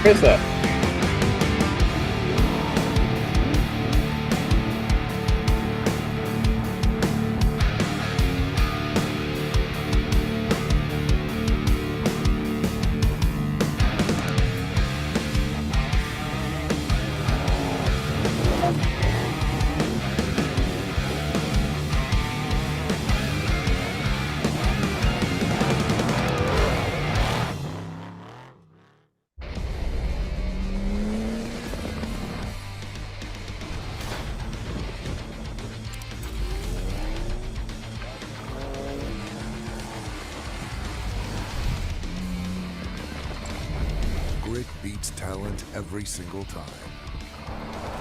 Krista. Grit beats talent every single time.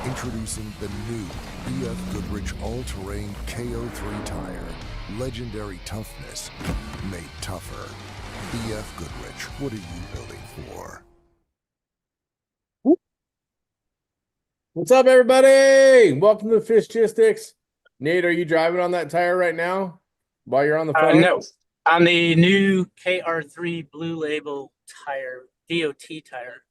Introducing the new BF Goodrich All-Terrain KO3 tire. Legendary toughness made tougher. BF Goodrich, what are you building for? What's up, everybody? Welcome to Fishgistics. Nate, are you driving on that tire right now while you're on the phone? No, on the new KR3 Blue Label tire, DOT tire.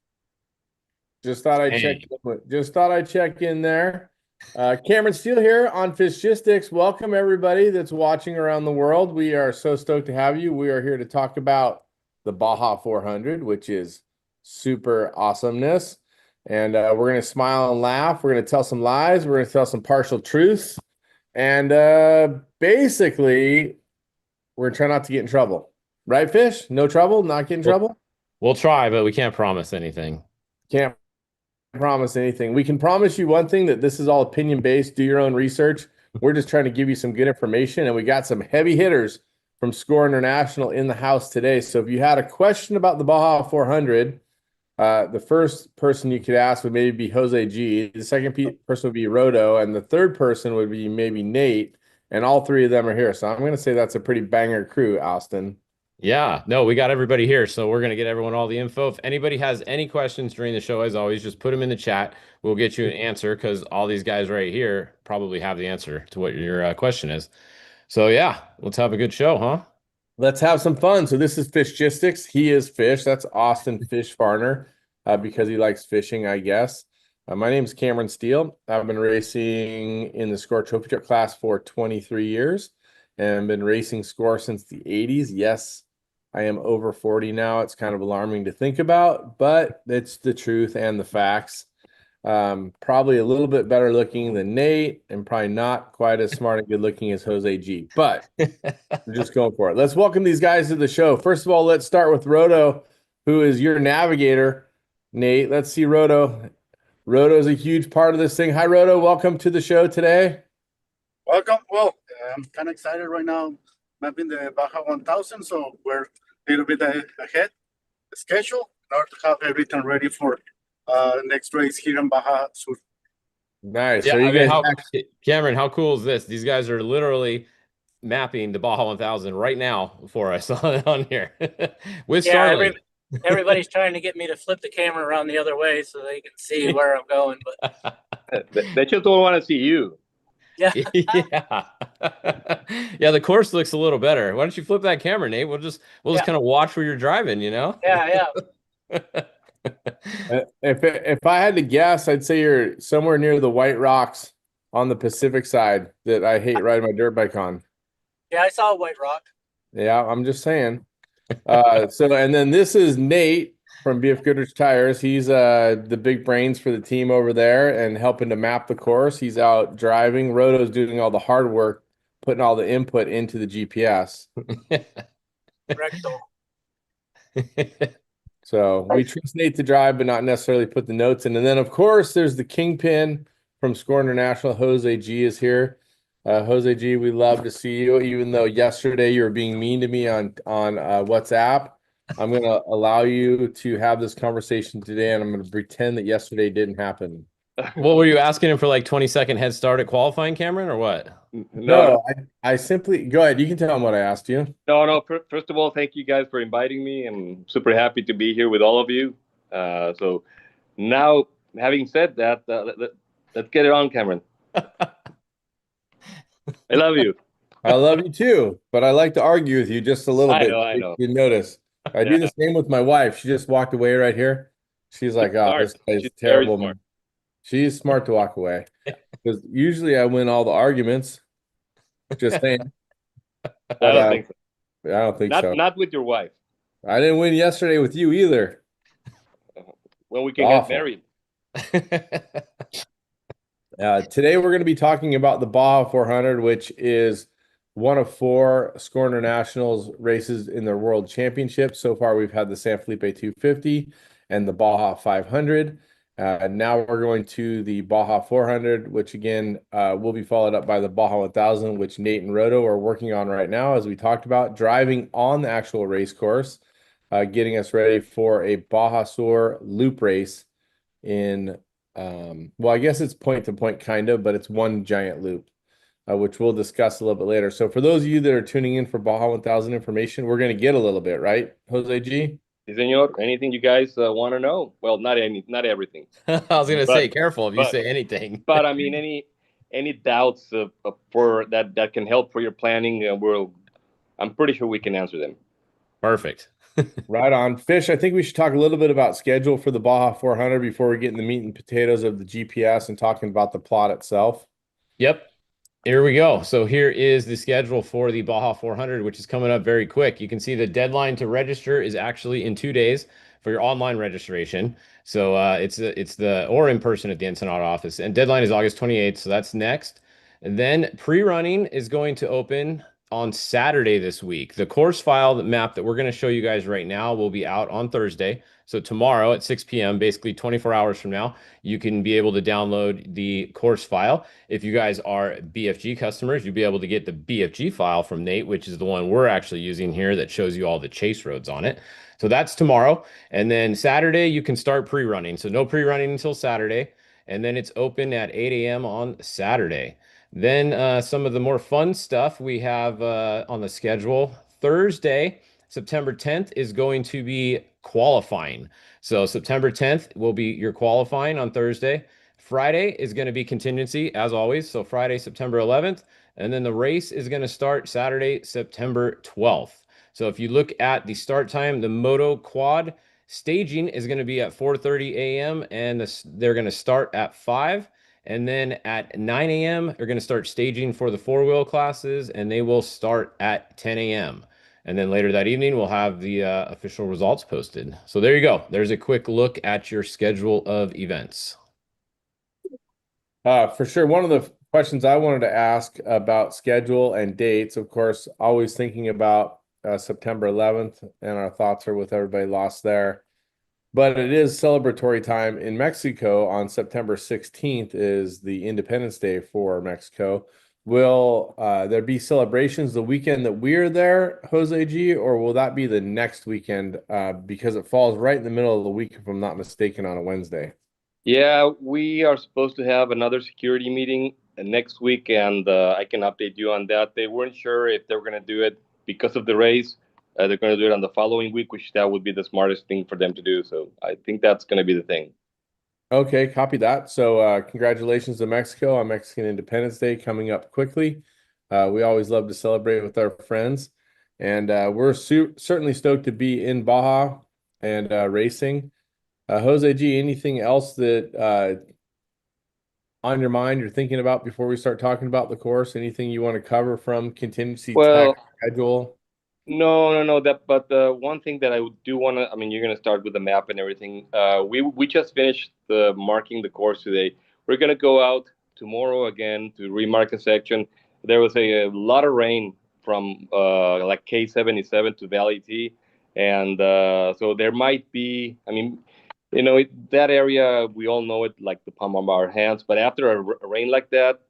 Just thought I'd check in there. Cameron Steele here on Fishgistics. Welcome everybody that's watching around the world. We are so stoked to have you. We are here to talk about the Baja 400, which is super awesomeness. And we're going to smile and laugh. We're going to tell some lies. We're going to tell some partial truths. And basically, we're going to try not to get in trouble. Right, Fish? No trouble? Not get in trouble? We'll try, but we can't promise anything. Can't promise anything. We can promise you one thing, that this is all opinion based. Do your own research. We're just trying to give you some good information, and we got some heavy hitters from Score International in the house today. So if you had a question about the Baja 400, the first person you could ask would maybe be Jose G. The second person would be Roto, and the third person would be maybe Nate. And all three of them are here. So I'm going to say that's a pretty banger crew, Austin. Yeah, no, we got everybody here, so we're going to get everyone all the info. If anybody has any questions during the show, as always, just put them in the chat. We'll get you an answer, because all these guys right here probably have the answer to what your question is. So yeah, let's have a good show, huh? Let's have some fun. So this is Fishgistics. He is Fish. That's Austin Fish Farner, because he likes fishing, I guess. My name is Cameron Steele. I've been racing in the Score Trophy Truck class for 23 years and been racing Score since the 80s. Yes, I am over 40 now. It's kind of alarming to think about, but it's the truth and the facts. Probably a little bit better looking than Nate, and probably not quite as smart and good looking as Jose G, but we're just going for it. Let's welcome these guys to the show. First of all, let's start with Roto, who is your navigator. Nate, let's see Roto. Roto is a huge part of this thing. Hi, Roto. Welcome to the show today. Welcome. Well, I'm kind of excited right now. Mapping the Baja 1000, so we're a little bit ahead the schedule in order to have everything ready for next race here in Baja Sur. Nice. Yeah, So I mean, Cameron, how cool is this? These guys are literally mapping the Baja 1000 right now for us on here with Starlink. Everybody's trying to get me to flip the camera around the other way so they can see where I'm going. But they just don't want to see you. Yeah. Yeah. Yeah, the course looks a little better. Why don't you flip that camera, Nate? We'll just kind of watch where you're driving, you know? Yeah. If I had to guess, I'd say you're somewhere near the White Rocks on the Pacific side that I hate riding my dirt bike on. Yeah, I saw White Rock. Yeah, I'm just saying. And then this is Nate from BF Goodrich Tires. He's the big brains for the team over there and helping to map the course. He's out driving. Roto's doing all the hard work, putting all the input into the GPS. Rectal. So we trust Nate to drive, but not necessarily put the notes in. And then, of course, there's the kingpin from Score International. Jose G is here. Jose G, we love to see you, even though yesterday you were being mean to me on WhatsApp. I'm going to allow you to have this conversation today, and I'm going to pretend that yesterday didn't happen. What were you asking him for, like 20-second head start at qualifying, Cameron, or what? No, I simply go ahead. You can tell him what I asked you. No. First of all, thank you guys for inviting me. I'm super happy to be here with all of you. So now, having said that, let's get it on, Cameron. I love you. I love you too, but I like to argue with you just a little bit. I know. You notice. I do the same with my wife. She just walked away right here. She's She's like, oh, smart. this guy's She's very terrible. smart. She's smart to walk away because usually I win all the arguments. Just saying, I but don't think so. I don't think so. Not with your wife. I didn't win yesterday with you either. When we It's can get awful. married. Today we're going to be talking about the Baja 400, which is one of four Score Internationals races in their World Championship. So far, we've had the San Felipe 250 and the Baja 500. Now we're going to the Baja 400, which again will be followed up by the Baja 1000, which Nate and Roto are working on right now, as we talked about, driving on the actual race course, getting us ready for a Baja Sur loop race in well, I guess it's point to point kind of, but it's one giant loop, which we'll discuss a little bit later. So for those of you that are tuning in for Baja 1000 information, we're going to get a little bit, right, Jose G? Sí, señor. Anything you guys want to know? Well, not everything, I was gonna but say, careful if you but say anything. but I mean, any doubts for that can help for your planning, I'm pretty sure we can answer them. Perfect. Right on. Fish, I think we should talk a little bit about schedule for the Baja 400 before we get in the meat and potatoes of the GPS and talking about the plot itself. Yep. Here we go. So here is the schedule for the Baja 400, which is coming up very quick. You can see the deadline to register is actually in 2 days for your online registration. So it's the or in person at the Ensenada office, and deadline is August 28th. So that's next. And then pre-running is going to open on Saturday this week. The course file map that we're going to show you guys right now will be out on Thursday. So tomorrow at 6 p.m., basically 24 hours from now, you can be able to download the course file. If you guys are BFG customers, you'll be able to get the BFG file from Nate, which is the one we're actually using here that shows you all the chase roads on it. So that's tomorrow. And then Saturday, you can start pre-running. So no pre-running until Saturday. And then it's open at 8 a.m. on Saturday. Then some of the more fun stuff we have on the schedule. Thursday, September 10th is going to be qualifying. So September 10th will be your qualifying on Thursday. Friday is going to be contingency as always. So Friday, September 11th, and then the race is going to start Saturday, September 12th. So if you look at the start time, the Moto Quad staging is going to be at 4:30 a.m. and they're going to start at 5. And then at 9 a.m., they're going to start staging for the four-wheel classes, and they will start at 10 a.m. And then later that evening, we'll have the official results posted. So there you go. There's a quick look at your schedule of events. For sure. One of the questions I wanted to ask about schedule and dates, of course, always thinking about September 11th, and our thoughts are with everybody lost there. But it is celebratory time in Mexico. On September 16th is the Independence Day for Mexico. Will there be celebrations the weekend that we're there, Jose G, or will that be the next weekend because it falls right in the middle of the week, if I'm not mistaken, on a Wednesday? Yeah, we are supposed to have another security meeting next week, and I can update you on that. They weren't sure if they were going to do it because of the race. They're going to do it on the following week, which that would be the smartest thing for them to do. So I think that's going to be the thing. Okay, copy that. So congratulations to Mexico on Mexican Independence Day coming up quickly. We always love to celebrate with our friends, and we're certainly stoked to be in Baja and racing. Jose G, anything else that on your mind you're thinking about before we start talking about the course? Anything you want to cover from contingency tech Well, schedule? no. But one thing that I do want to, I mean, you're going to start with the map and everything. We just finished marking the course today. We're going to go out tomorrow again to remark a section. There was a lot of rain from like K77 to Valley T, and so there might be. I mean, that area we all know it like the palm of our hands. But after a rain like that,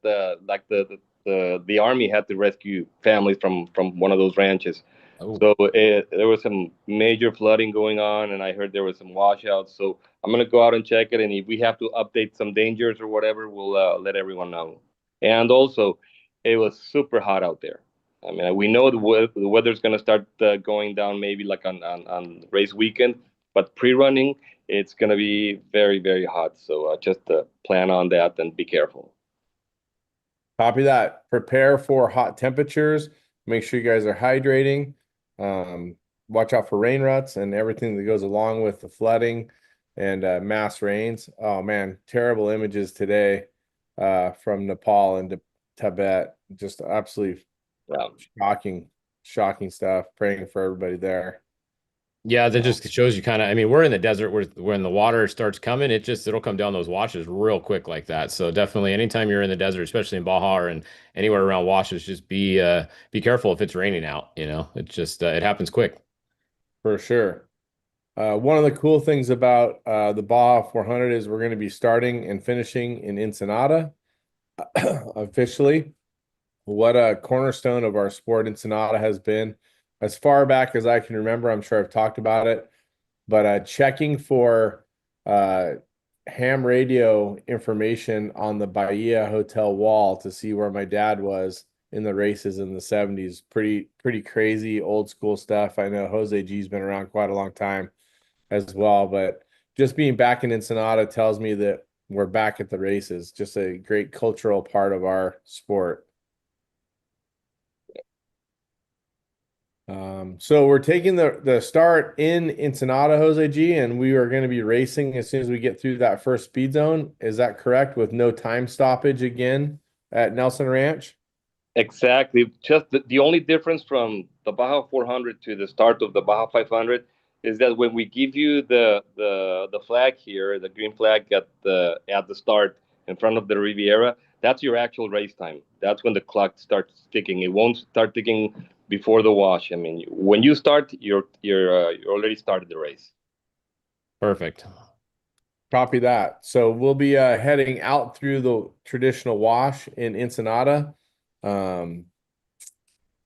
like the army had to rescue families from one of those ranches. Oh. So there was some major flooding going on, and I heard there was some washouts. So I'm gonna go out and check it, and if we have to update some dangers or whatever, we'll let everyone know. And also, it was super hot out there. I mean, we know the weather's gonna start going down maybe like on race weekend, but pre-running it's gonna be very very hot. So just plan on that and be careful. Copy that. Prepare for hot temperatures. Make sure you guys are hydrating. Watch out for rain ruts and everything that goes along with the flooding. and mass rains. Oh man, terrible images today from Nepal and Tibet. Just absolutely Yeah. shocking stuff. Praying for everybody there. Yeah, that just shows you kind of, I mean, we're in the desert where when the water starts coming, it'll come down those washes real quick like that. So definitely anytime you're in the desert, especially in Baja or anywhere around washes, just be careful if it's raining out, you know. It just it happens quick. For sure. One of the cool things about the Baja 400 is we're going to be starting and finishing in Ensenada officially. What a cornerstone of our sport Ensenada has been as far back as I can remember. I'm sure I've talked about it, but checking for uh, ham radio information on the Bahia Hotel wall to see where my dad was in the races in the 70s. Pretty crazy old school stuff. I know Jose G's been around quite a long time as well, but just being back in Ensenada tells me that we're back at the races. Just a great cultural part of our sport. So we're taking the start in Ensenada, Jose G, and we are going to be racing as soon as we get through that first speed zone. Is that correct? With no time stoppage again at Nelson Ranch? Exactly. Just the only difference from the Baja 400 to the start of the Baja 500 is that when we give you the flag here, the green flag at the start in front of the Riviera, that's your actual race time. That's when the clock starts ticking. It won't start ticking before the wash. I mean, when you start, you already started the race. Perfect. Copy that. So we'll be heading out through the traditional wash in Ensenada. Um,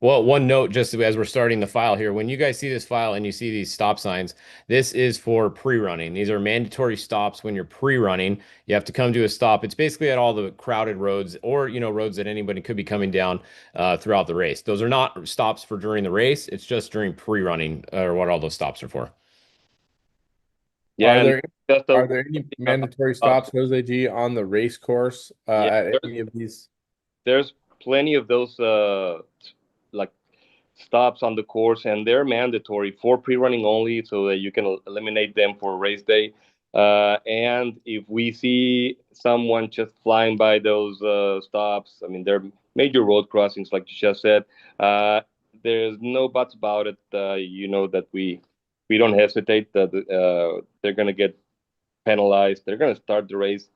Well, one note just as we're starting the file here, when you guys see this file and you see these stop signs, this is for pre-running. These are mandatory stops when you're pre-running. You have to come to a stop. It's basically at all the crowded roads or, you know, roads that anybody could be coming down throughout the race. Those are not stops for during the race. It's just during pre-running or what all those stops are for. Yeah, are and there just are there any mandatory stops, Jose G, on the race course yeah, at any of these? there's plenty of those like stops on the course, and they're mandatory for pre-running only, so that you can eliminate them for race day. And if we see someone just flying by those stops, I mean, they're major road crossings, like you just said. Uh, there's no buts about it. You know that we don't hesitate. That they're gonna get penalized. They're going to start the race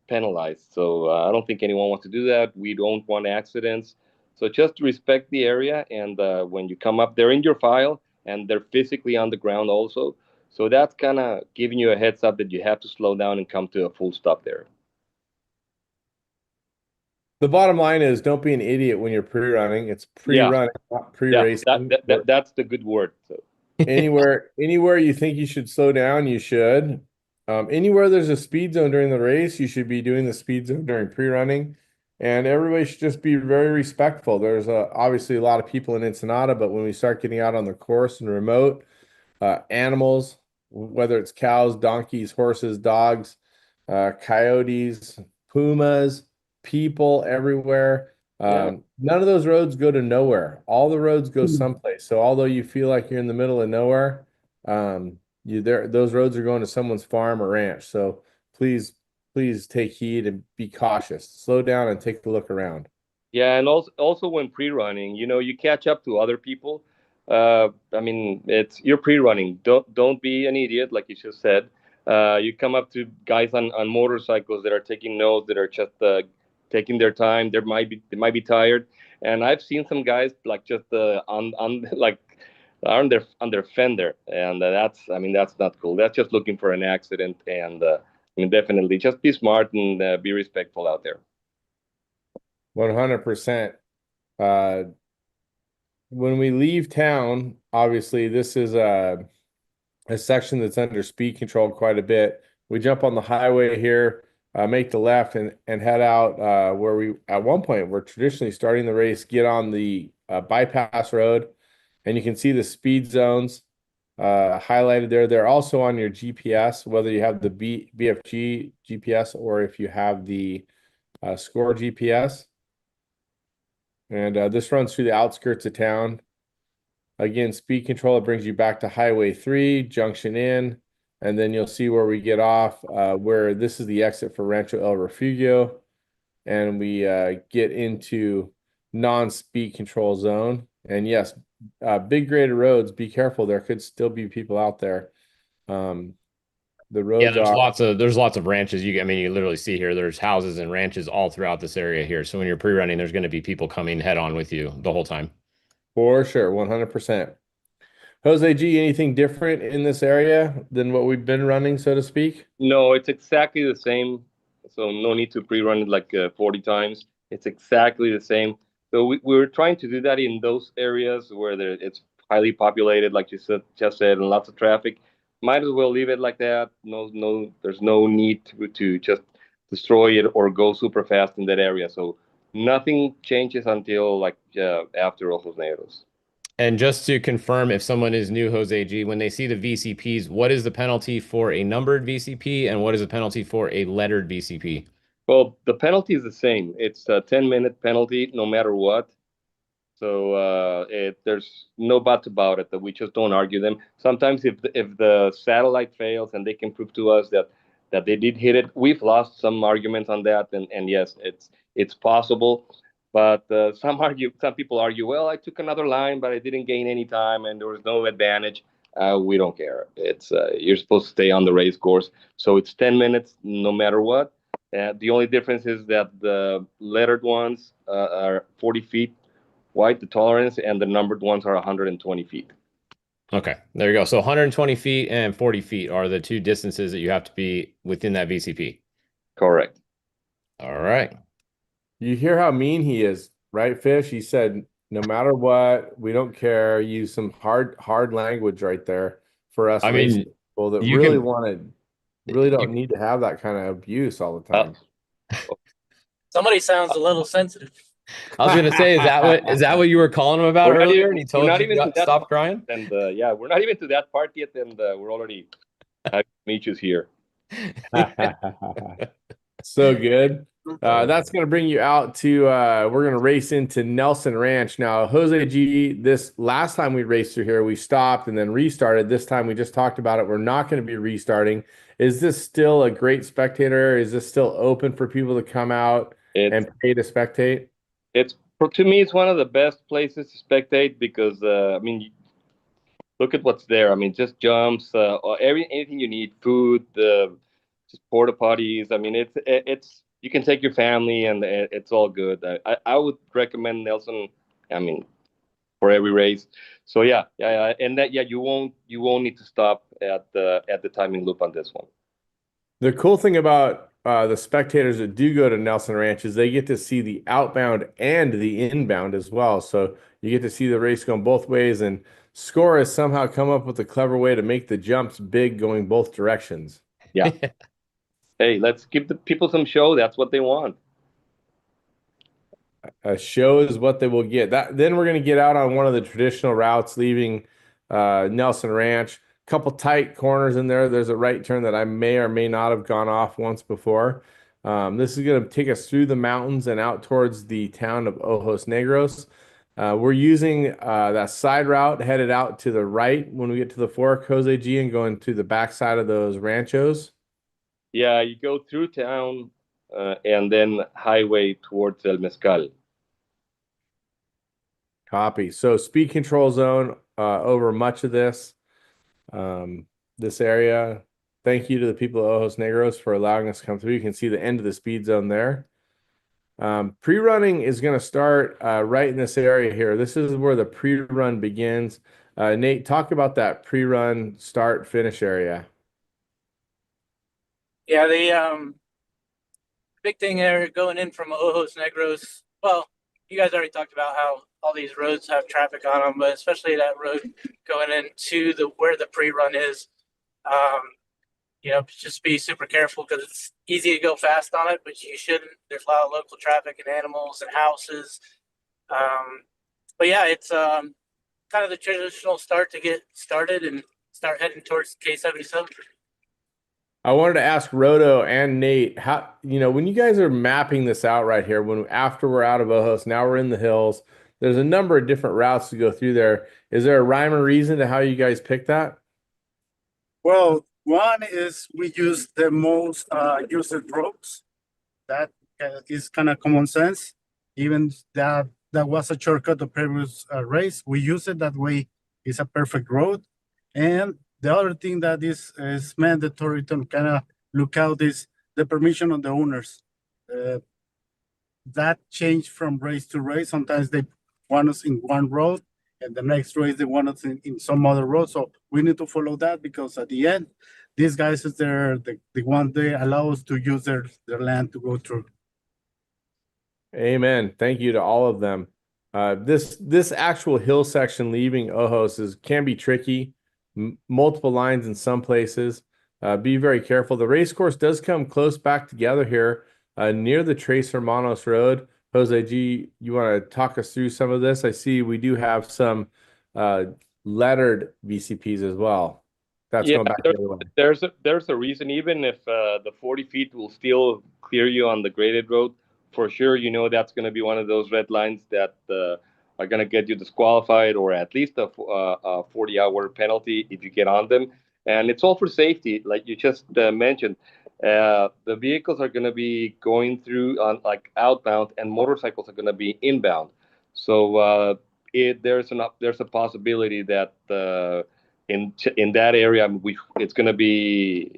penalized. So I don't think anyone wants to do that. We don't want accidents. So just respect the area. And when you come up, they're in your file and they're physically on the ground also. So that's kind of giving you a heads up that you have to slow down and come to a full stop there. The bottom line is don't be an idiot when you're pre-running. It's Yeah, pre-running, not yeah, that, pre-racing. that, that that's the good word. So Anywhere you think you should slow down, you should. Anywhere there's a speed zone during the race, you should be doing the speed zone during pre-running. And everybody should just be very respectful. There's obviously a lot of people in Ensenada, but when we start getting out on the course and remote, animals, whether it's cows, donkeys, horses, dogs, coyotes, pumas, people everywhere. yeah, None of those roads go to nowhere. All the roads go someplace. So although you feel like you're in the middle of nowhere, those roads are going to someone's farm or ranch. So please take heed and be cautious. Slow down and take a look around. yeah, and also when pre-running, you catch up to other people. I mean, it's you're pre-running. Don't be an idiot, like you just said. You come up to guys on motorcycles that are taking notes, that are just taking their time. They might be tired, and I've seen some guys like just on like on their fender, and that's not cool. That's just looking for an accident, and I mean, definitely just be smart and be respectful out there. 100%. Uh, when we leave town, obviously this is a section that's under speed control quite a bit. We jump on the highway here, make the left and head out where we at one point we're traditionally starting the race, get on the bypass road, and you can see the speed zones highlighted there. They're also on your GPS, whether you have the BFG GPS or if you have the Score GPS. And this runs through the outskirts of town. Again, speed control, it brings you back to Highway 3, junction in. and then you'll see where we get off, where this is the exit for Rancho El Refugio, and we get into non-speed control zone. And yes, big graded roads, be careful. There could still be people out there. The Yeah, roads are there's lots of ranches. I mean, you literally see here, there's houses and ranches all throughout this area here. So when you're pre-running, there's going to be people coming head on with you the whole time. for sure, 100%. Jose G, anything different in this area than what we've been running, so to speak? No, it's exactly the same. So no need to pre-run it like 40 times. It's exactly the same. So we're trying to do that in those areas where it's highly populated, like you just said, and lots of traffic. Might as well leave it like that. There's no need to just destroy it or go super fast in that area. So nothing changes until like after Ojos Negros. And just to confirm, if someone is new, Jose G, when they see the VCPs, what is the penalty for a numbered VCP and what is the penalty for a lettered VCP? Well, the penalty is the same. It's a 10-minute penalty no matter what. So there's no buts about it. That we just don't argue them. Sometimes if the satellite fails and they can prove to us that they did hit it, we've lost some arguments on that. And yes, it's possible. But some people argue, well, I took another line, but I didn't gain any time, and there was no advantage. We don't care. It's you're supposed to stay on the race course, so it's 10 minutes no matter what. The only difference is that the lettered ones are 40 feet wide, the tolerance, and the numbered ones are 120 feet. Okay, there you go. So 120 feet and 40 feet are the two distances that you have to be within that VCP. Correct. All right. You hear how mean he is, right, Fish? He said, no matter what, we don't care. Use some hard language right there for us I race mean, people that you really can really don't you, need to have that kind of abuse all the time. Somebody sounds a little sensitive. I was gonna say, is that what you were calling him about earlier? And he We're told not you even to to that stop part, crying? and yeah, we're not even to that part yet, and we're already having meetings here. So good. That's going to bring you out to, we're going to race into Nelson Ranch. Now, Jose G, this last time we raced through here, we stopped and then restarted. This time we just talked about it. We're not going to be restarting. Is this still a great spectator? Is this still open for people to come out and pay to spectate? It's to me, it's one of the best places to spectate because I mean, look at what's there. I mean, just jumps, or anything you need, food, just porta potties. I mean, it's you can take your family and it's all good. I would recommend Nelson. I mean, for every race. So yeah, and that you won't need to stop at the timing loop on this one. The cool thing about the spectators that do go to Nelson Ranch is they get to see the outbound and the inbound as well. So you get to see the race going both ways. And Score has somehow come up with a clever way to make the jumps big going both directions. Yeah. Hey, let's give the people some show. That's what they want. A show is what they will get. Then we're going to get out on one of the traditional routes leaving Nelson Ranch. Couple tight corners in there. There's a right turn that I may or may not have gone off once before. This is going to take us through the mountains and out towards the town of Ojos Negros. We're using that side route headed out to the right when we get to the fork, Jose G, and going to the backside of those ranchos. Yeah, you go through town and then highway towards El Mezcal. Copy. So speed control zone over much of this. This area. Thank you to the people of Ojos Negros for allowing us to come through. You can see the end of the speed zone there. Pre-running is going to start right in this area here. This is where the pre-run begins. Nate, talk about that pre-run start finish area. Yeah, the big thing there going in from Ojos Negros. Well, you guys already talked about how all these roads have traffic on them, but especially that road going into where the pre-run is. Just be super careful because it's easy to go fast on it, but you shouldn't. There's a lot of local traffic and animals and houses. But yeah, it's kind of the traditional start to get started and start heading towards K77. I wanted to ask Roto and Nate, how, when you guys are mapping this out right here, after we're out of Ojos, now we're in the hills, there's a number of different routes to go through there. Is there a rhyme or reason to how you guys pick that? Well, One is we use the most used roads. That is kind of common sense. Even that was a shortcut the previous race. We use it that way. It's a perfect road. And the other thing that is mandatory to kind of look out is the permission of the owners. That changed from race to race. Sometimes they want us in one road, and the next race they want us in some other road. So we need to follow that, because at the end, these guys is the one they allow us to use their land to go through. Amen. Thank you to all of them. This actual hill section leaving Ojos can be tricky. Multiple lines in some places. Be very careful. The race course does come close back together here near the Tres Hermanos Road. Jose G, you want to talk us through some of this? I see we do have some lettered VCPs as well. That's going back the other way. There's a reason, even if the 40 feet will still clear you on the graded road, for sure, you know that's going to be one of those red lines that are going to get you disqualified, or at least a 40-hour penalty if you get on them. And it's all for safety, like you just mentioned. The vehicles are going to be going through on like outbound, and motorcycles are going to be inbound. So there's a possibility that in that area it's going to be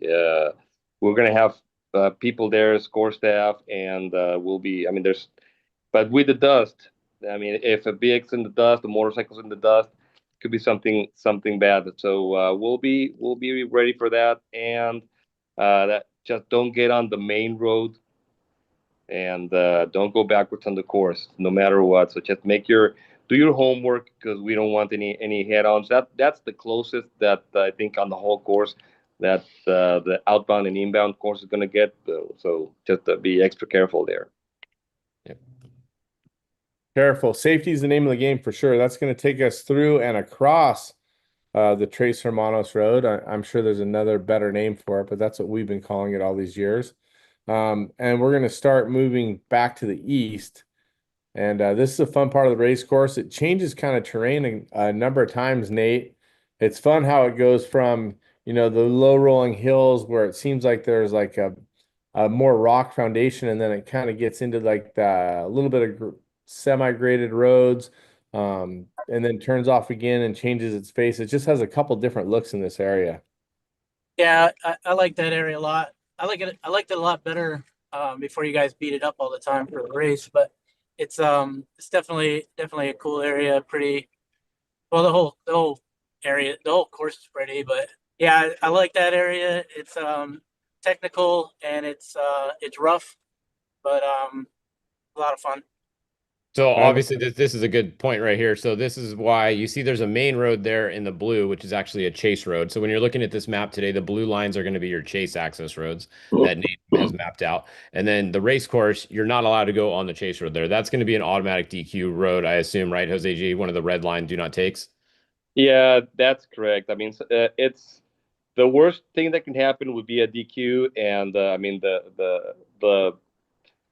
we're going to have people there, score staff, and we'll be. I mean, but with the dust, I mean, if a vehicle's in the dust, the motorcycle's in the dust, it could be something bad. So we'll be ready for that, and that just don't get on the main road, and don't go backwards on the course, no matter what. So just do your homework, because we don't want any head-ons. That's the closest that I think on the whole course that the outbound and inbound course is going to get. So just be extra careful there. Yep. Careful. Safety is the name of the game for sure. That's going to take us through and across the Tres Hermanos Road. I'm sure there's another better name for it, but that's what we've been calling it all these years. And we're going to start moving back to the east. And this is a fun part of the race course. It changes kind of terrain a number of times, Nate. It's fun how it goes from, the low rolling hills where it seems like there's like a more rock foundation, and then it kind of gets into like a little bit of semi-graded roads, and then turns off again and changes its face. It just has a couple different looks in this area. Yeah, I like that area a lot. I liked it a lot better before you guys beat it up all the time for the race, but it's definitely a cool area. Pretty well, the whole area, the whole course is pretty, but yeah, I like that area. It's technical, and it's rough, but a lot of fun. So obviously this is a good point right here. So this is why you see there's a main road there in the blue, which is actually a chase road. So when you're looking at this map today, the blue lines are going to be your chase access roads that Nate has mapped out. And then the race course, you're not allowed to go on the chase road there. That's going to be an automatic DQ road, I assume, right, Jose G? One of the red line do not takes. Yeah, that's correct. I mean, it's the worst thing that can happen would be a DQ, and I mean the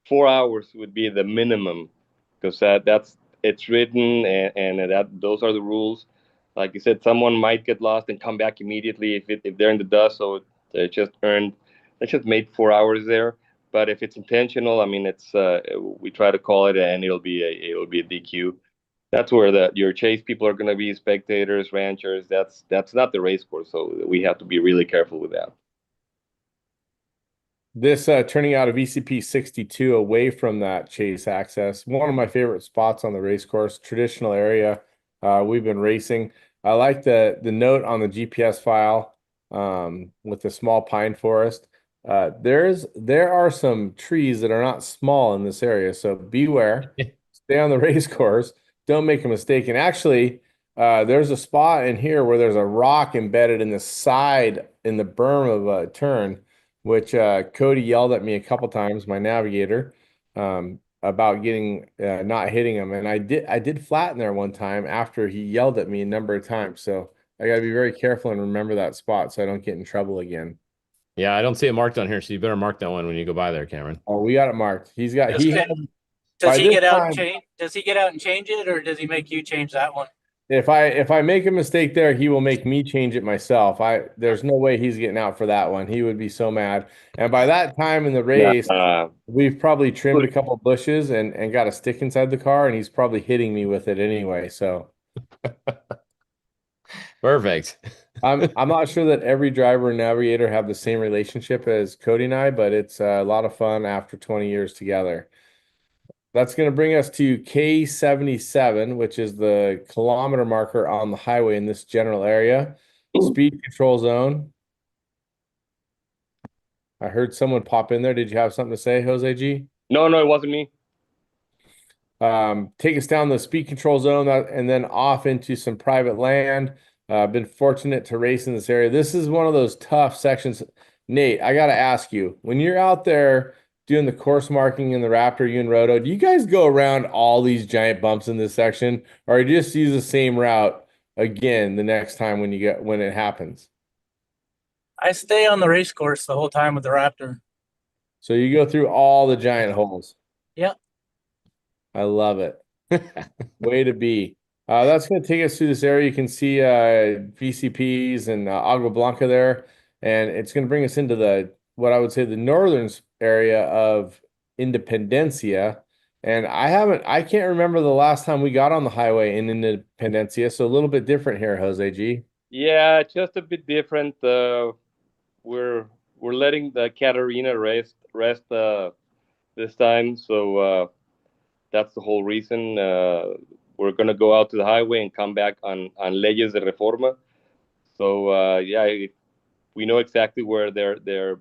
4 hours would be the minimum, because it's written, and those are the rules. Like you said, someone might get lost and come back immediately if they're in the dust. So they just made 4 hours there. But if it's intentional, I mean, it's we try to call it, and it'll be a DQ. That's where your chase people are going to be spectators, ranchers. That's not the race course, so we have to be really careful with that. This turning out a VCP 62 away from that chase access. One of my favorite spots on the race course, traditional area. We've been racing. I like the note on the GPS file with the small pine forest. There are some trees that are not small in this area, so beware. Stay on the race course. Don't make a mistake. And actually, there's a spot in here where there's a rock embedded in the side in the berm of a turn, which Cody yelled at me a couple times, my navigator, about not hitting him. And I did flatten there one time after he yelled at me a number of times. So I got to be very careful and remember that spot so I don't get in trouble again. Yeah, I don't see it marked on here, so you better mark that one when you go by there, Cameron. Oh, we got it marked. Does he get out and change? Does he get out and change it, or does he make you change that one? if I make a mistake there, he will make me change it myself. There's no way he's getting out for that one. He would be so mad. And by that time in the race, we've probably trimmed a couple bushes and got a stick inside the car, and he's probably hitting me with it anyway. So Perfect. I'm not sure that every driver and navigator have the same relationship as Cody and I, but it's a lot of fun after 20 years together. That's going to bring us to K77, which is the kilometer marker on the highway in this general area. Speed control zone. I heard someone pop in there. Did you have something to say, Jose G? No, it wasn't me. Take us down the speed control zone and then off into some private land. Been fortunate to race in this area. This is one of those tough sections. Nate, I got to ask you, when you're out there doing the course marking in the Raptor, you and Roto, do you guys go around all these giant bumps in this section, or you just use the same route again the next time when it happens? I stay on the race course the whole time with the Raptor. So you go through all the giant holes. Yep. I love it. Way to be. That's going to take us through this area. You can see VCPs and Agua Blanca there. And it's going to bring us into what I would say the northern area of Independencia. And I can't remember the last time we got on the highway in Independencia. So a little bit different here, Jose G. Yeah, just a bit different. We're letting the Catarina rest this time. So that's the whole reason. We're gonna go out to the highway and come back on Leyes de Reforma. So yeah, we know exactly where their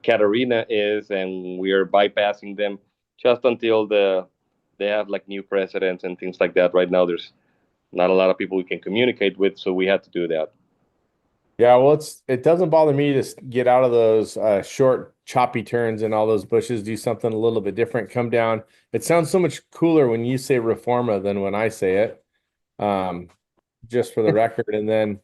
Catarina is, and we are bypassing them just until they have like new presidents and things like that. Right now, there's not a lot of people we can communicate with, so we had to do that. Yeah, well, it doesn't bother me to get out of those short, choppy turns and all those bushes, do something a little bit different, come down. It sounds so much cooler when you say Reforma than when I say it, just for the record. And then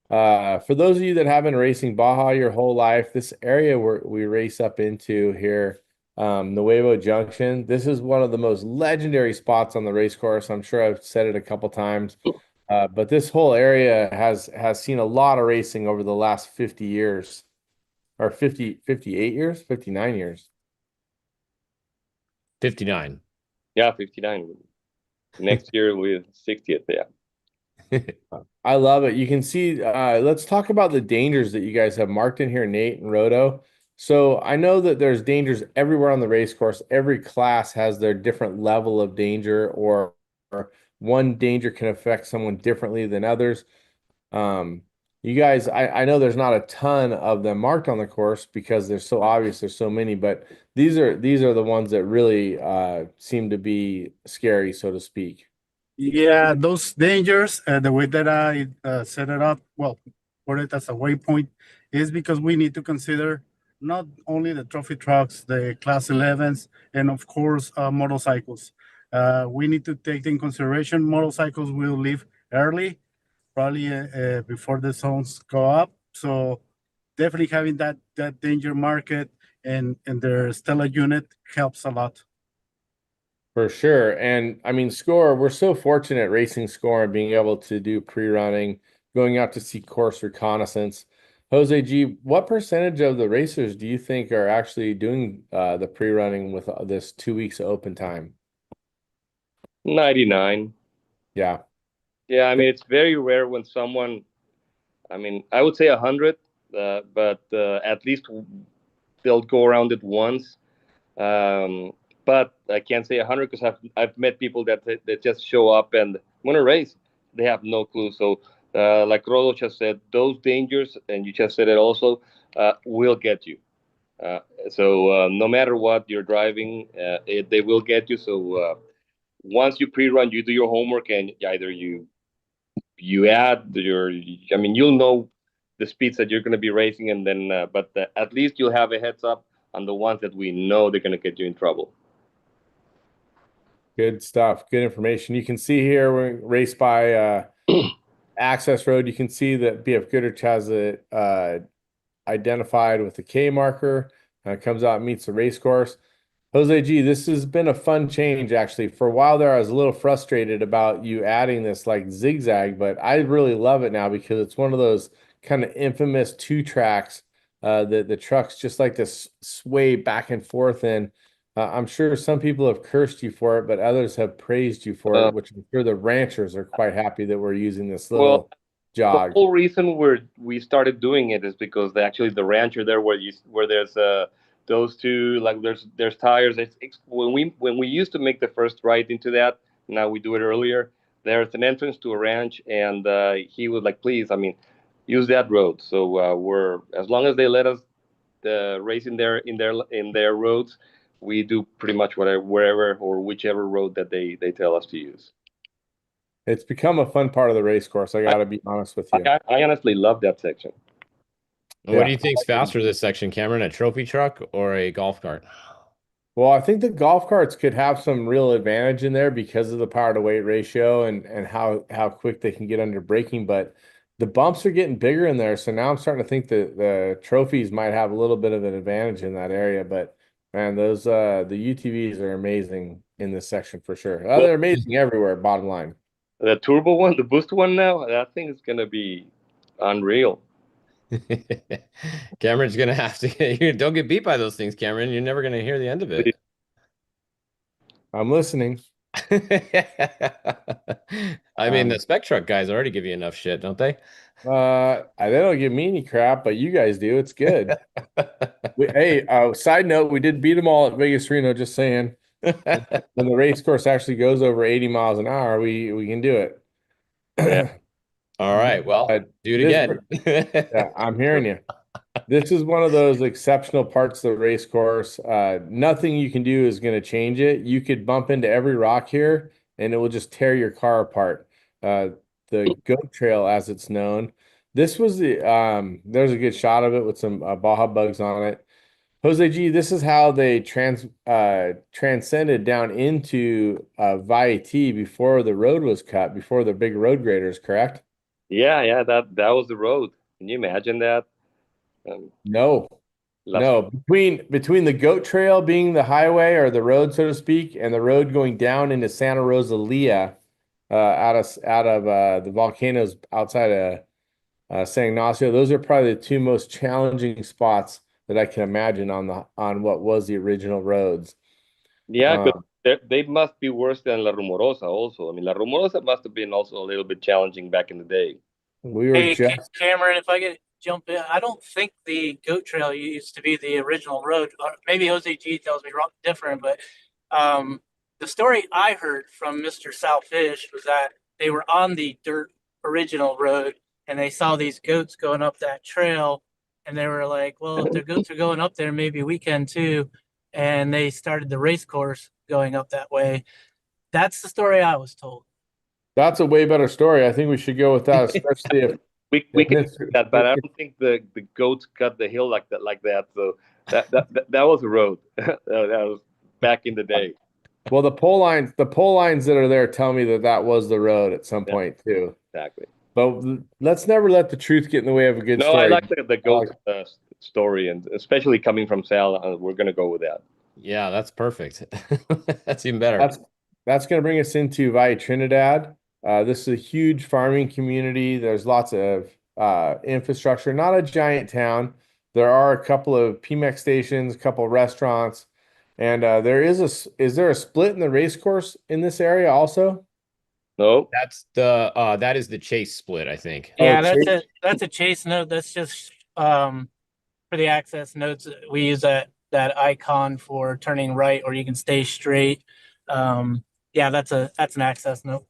for those of you that have been racing Baja your whole life, this area where we race up into here, Nuevo Junction, this is one of the most legendary spots on the race course. I'm sure I've said it a couple times. But this whole area has seen a lot of racing over the last 50 years, or 58 years, 59 years. 59. Yeah, 59. Next year we're 60th. Yeah. I love it. You can see, let's talk about the dangers that you guys have marked in here, Nate and Roto. So I know that there's dangers everywhere on the race course. Every class has their different level of danger, or one danger can affect someone differently than others. You guys, I know there's not a ton of them marked on the course because they're so obvious, there's so many, but these are the ones that really seem to be scary, so to speak. Yeah, those dangers, the way that I set it up, well, put it as a waypoint, is because we need to consider not only the trophy trucks, the class 11s, and of course, motorcycles. We need to take in consideration motorcycles will leave early, probably before the zones go up. So definitely having that danger market and their Stella unit helps a lot. For sure. And I mean, Score, we're so fortunate racing Score and being able to do pre-running, going out to see course reconnaissance. Jose G, what percentage of the racers do you think are actually doing the pre-running with this 2 weeks of open time? 99. Yeah. Yeah, I mean, it's very rare when someone, I mean, I would say 100, but at least they'll go around it once. But I can't say 100 because I've met people that just show up and want to race. They have no clue. So, like Rodo just said, those dangers, and you just said it also, will get you. So no matter what you're driving, they will get you. So once you pre-run, you do your homework, and either you add your, I mean, you'll know the speeds that you're going to be racing, and then, but at least you'll have a heads up on the ones that we know they're going to get you in trouble. Good stuff. Good information. You can see here we're raced by access road. You can see that BF Goodrich has it identified with the K marker. Comes out and meets the race course. Jose G, this has been a fun change actually. For a while there, I was a little frustrated about you adding this like zigzag, but I really love it now because it's one of those kind of infamous two tracks that the trucks just like to sway back and forth in. I'm sure some people have cursed you for it, but others have praised you for Uh, it, which I'm sure the ranchers are quite happy that we're using this well, little the jog. whole reason we started doing it is because actually the rancher there where there's those two, like there's tires. It's when we used to make the first ride into that. Now we do it earlier. There's an entrance to a ranch, and he was like, please, I mean, use that road. So we're, as long as they let us race in their roads, we do pretty much whatever, wherever or whichever road that they tell us to use. It's become a fun part of the race course. I I, got to be honest with you. I honestly love that section. And what do Yeah. you think's faster this section, Cameron? A trophy truck or a golf cart? Well, I think the golf carts could have some real advantage in there because of the power to weight ratio and how quick they can get under braking. But the bumps are getting bigger in there, so now I'm starting to think that the trophies might have a little bit of an advantage in that area. But man, those the UTVs are amazing in this section for sure. Well, They're amazing everywhere. Bottom line. the turbo one, the boost one now, that thing is gonna be unreal. Cameron's gonna have to don't get beat by those things, Cameron. You're never gonna hear the end of it. I'm listening. I mean, the spec truck guys already give you enough shit, don't they? They don't give me any crap, but you guys do. It's good. Hey, side note, we did beat them all at Vegas Reno. Just saying. When the race course actually goes over 80 miles an hour, we can do Yeah. it. All right, well, do it This, again. yeah, I'm hearing you. This is one of those exceptional parts of the race course. Nothing you can do is going to change it. You could bump into every rock here, and it will just tear your car apart. The goat trail, as it's known. This was there's a good shot of it with some Baja bugs on it. Jose G, this is how they transcended down into Valle T before the road was cut, before the big road graders, correct? Yeah, that was the road. Can you imagine that? Um, No, Las no. Between the goat trail being the highway or the road, so to speak, and the road going down into Santa Rosalia, out of the volcanoes outside of San Ignacio, those are probably the two most challenging spots that I can imagine on what was the original roads. yeah, because Um, they must be worse than La Rumorosa also. I mean, La Rumorosa must have been also a little bit challenging back in the day. we were Hey, just Cameron, if I could jump in, I don't think the goat trail used to be the original road. Or maybe Jose G tells me wrong, different, but um, the story I heard from Mr. Salfish was that they were on the dirt original road and they saw these goats going up that trail, and they were like, "Well, if the goats are going up there, maybe we can too." And they started the race course going up that way. That's the story I was told. That's a way better story. I think we should go with that, especially We if can do Mr. that, but I don't think the goats cut the hill like that. So that was a road. That was back in the day. Well, the pole lines that are there tell me that that was the road at some Yeah, point too. exactly. But let's never let the truth get in the way of a good No, I story. like the goat story, and especially coming from Sal, we're gonna go with that. Yeah, that's perfect. That's even better. That's going to bring us into Valle Trinidad. This is a huge farming community. There's lots of infrastructure, not a giant town. There are a couple of Pemex stations, a couple of restaurants, and is there a split in the race course in this area also? No, That is the chase split, I think. Oh, Yeah, Chase. that's a chase note. That's just for the access notes. We use that icon for turning right, or you can stay straight. Yeah, that's an access note.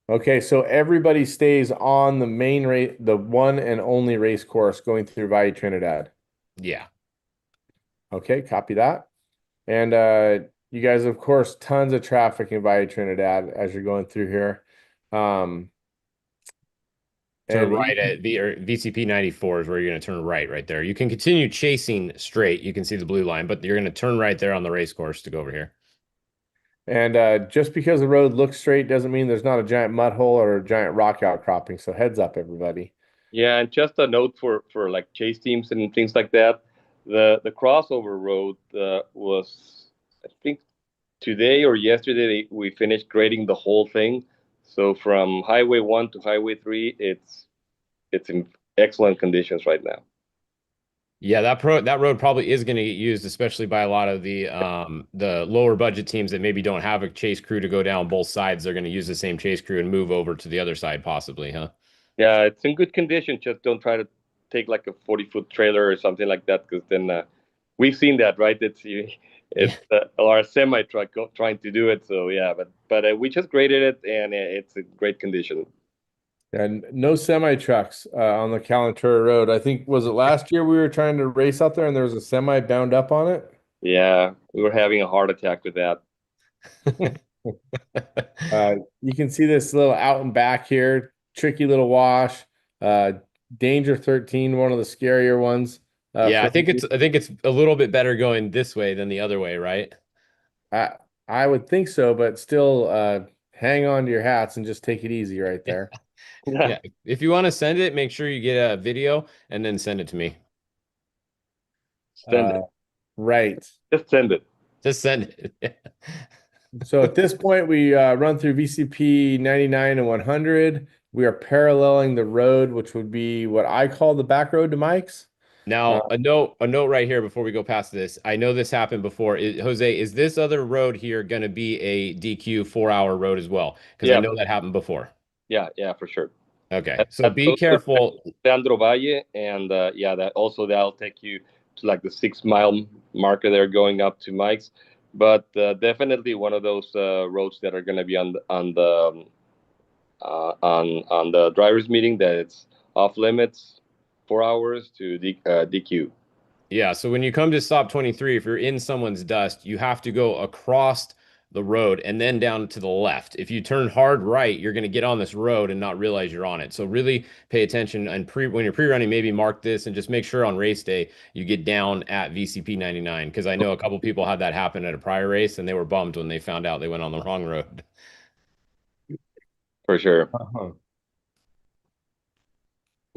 Okay, so everybody stays on the main race, the one and only race course going through Valle Trinidad. Yeah. Okay, copy that. And you guys, of course, tons of traffic in Valle Trinidad as you're going through here. Um, Turn and right at VCP 94 is where you're going to turn right there. You can continue chasing straight. You can see the blue line, but you're going to turn right there on the race course to go over here. just because the road looks straight doesn't mean there's not a giant mud hole or a giant rock outcropping. So heads up, everybody. yeah, and just a note for like chase teams and things like that. The crossover road was I think today or yesterday we finished grading the whole thing. So from Highway 1 to Highway 3, it's in excellent conditions right now. Yeah, that road probably is going to get used, especially by a lot of the lower budget teams that maybe don't have a chase crew to go down both sides. They're going to use the same chase crew and move over to the other side, possibly, huh? Yeah, it's in good condition. Just don't try to take like a 40-foot trailer or something like that, because then we've seen that, right? Yeah. It's a lot of semi truck trying to do it. So yeah, but we just graded it and it's in great condition. And no semi trucks on the Calentura Road. I think was it last year we were trying to race out there and there was a semi bound up on it. Yeah, we were having a heart attack with that. You can see this little out and back here, tricky little wash. Uh, Danger 13, one of the scarier ones. Yeah, For me. I think it's a little bit better going this way than the other way, right? I I would think so, but still, hang on to your hats and just take it easy right there. Yeah. If you want to send it, make sure you get a video and then send it to me. Send it. Right. Just send it. Just send it. So at this point, we run through VCP 99 and 100. We are paralleling the road, which would be what I call the back road to Mike's. Now, a note right here before we go past this. I know this happened before. Jose, is this other road here going to be a DQ 4 hour road as well? Because I Yeah, know that happened before. yeah, for sure. Okay, so That be goes to careful. Sandro Valle, and yeah, that'll take you to like the 6 mile marker there going up to Mike's. But definitely one of those roads that are going to be on the drivers meeting that it's off limits 4 hours to DQ. Yeah, so when you come to stop 23, if you're in someone's dust, you have to go across the road and then down to the left. If you turn hard right, you're going to get on this road and not realize you're on it. So really pay attention and when you're pre-running, maybe mark this and just make sure on race day you get down at VCP 99 because I know a couple people had that happen at a prior race and they were bummed when they found out they went on the wrong road. For sure.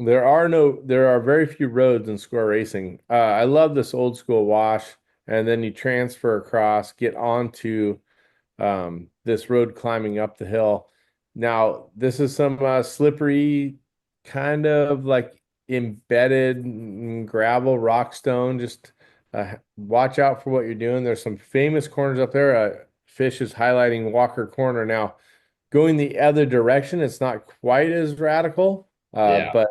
There are very few roads in square racing. I love this old school wash, and then you transfer across, get onto this road climbing up the hill. Now, this is some slippery, kind of like embedded gravel, rock stone. Just watch out for what you're doing. There's some famous corners up there. Fish is highlighting Walker Corner. Now, going the other direction, it's not quite as radical, Yeah. but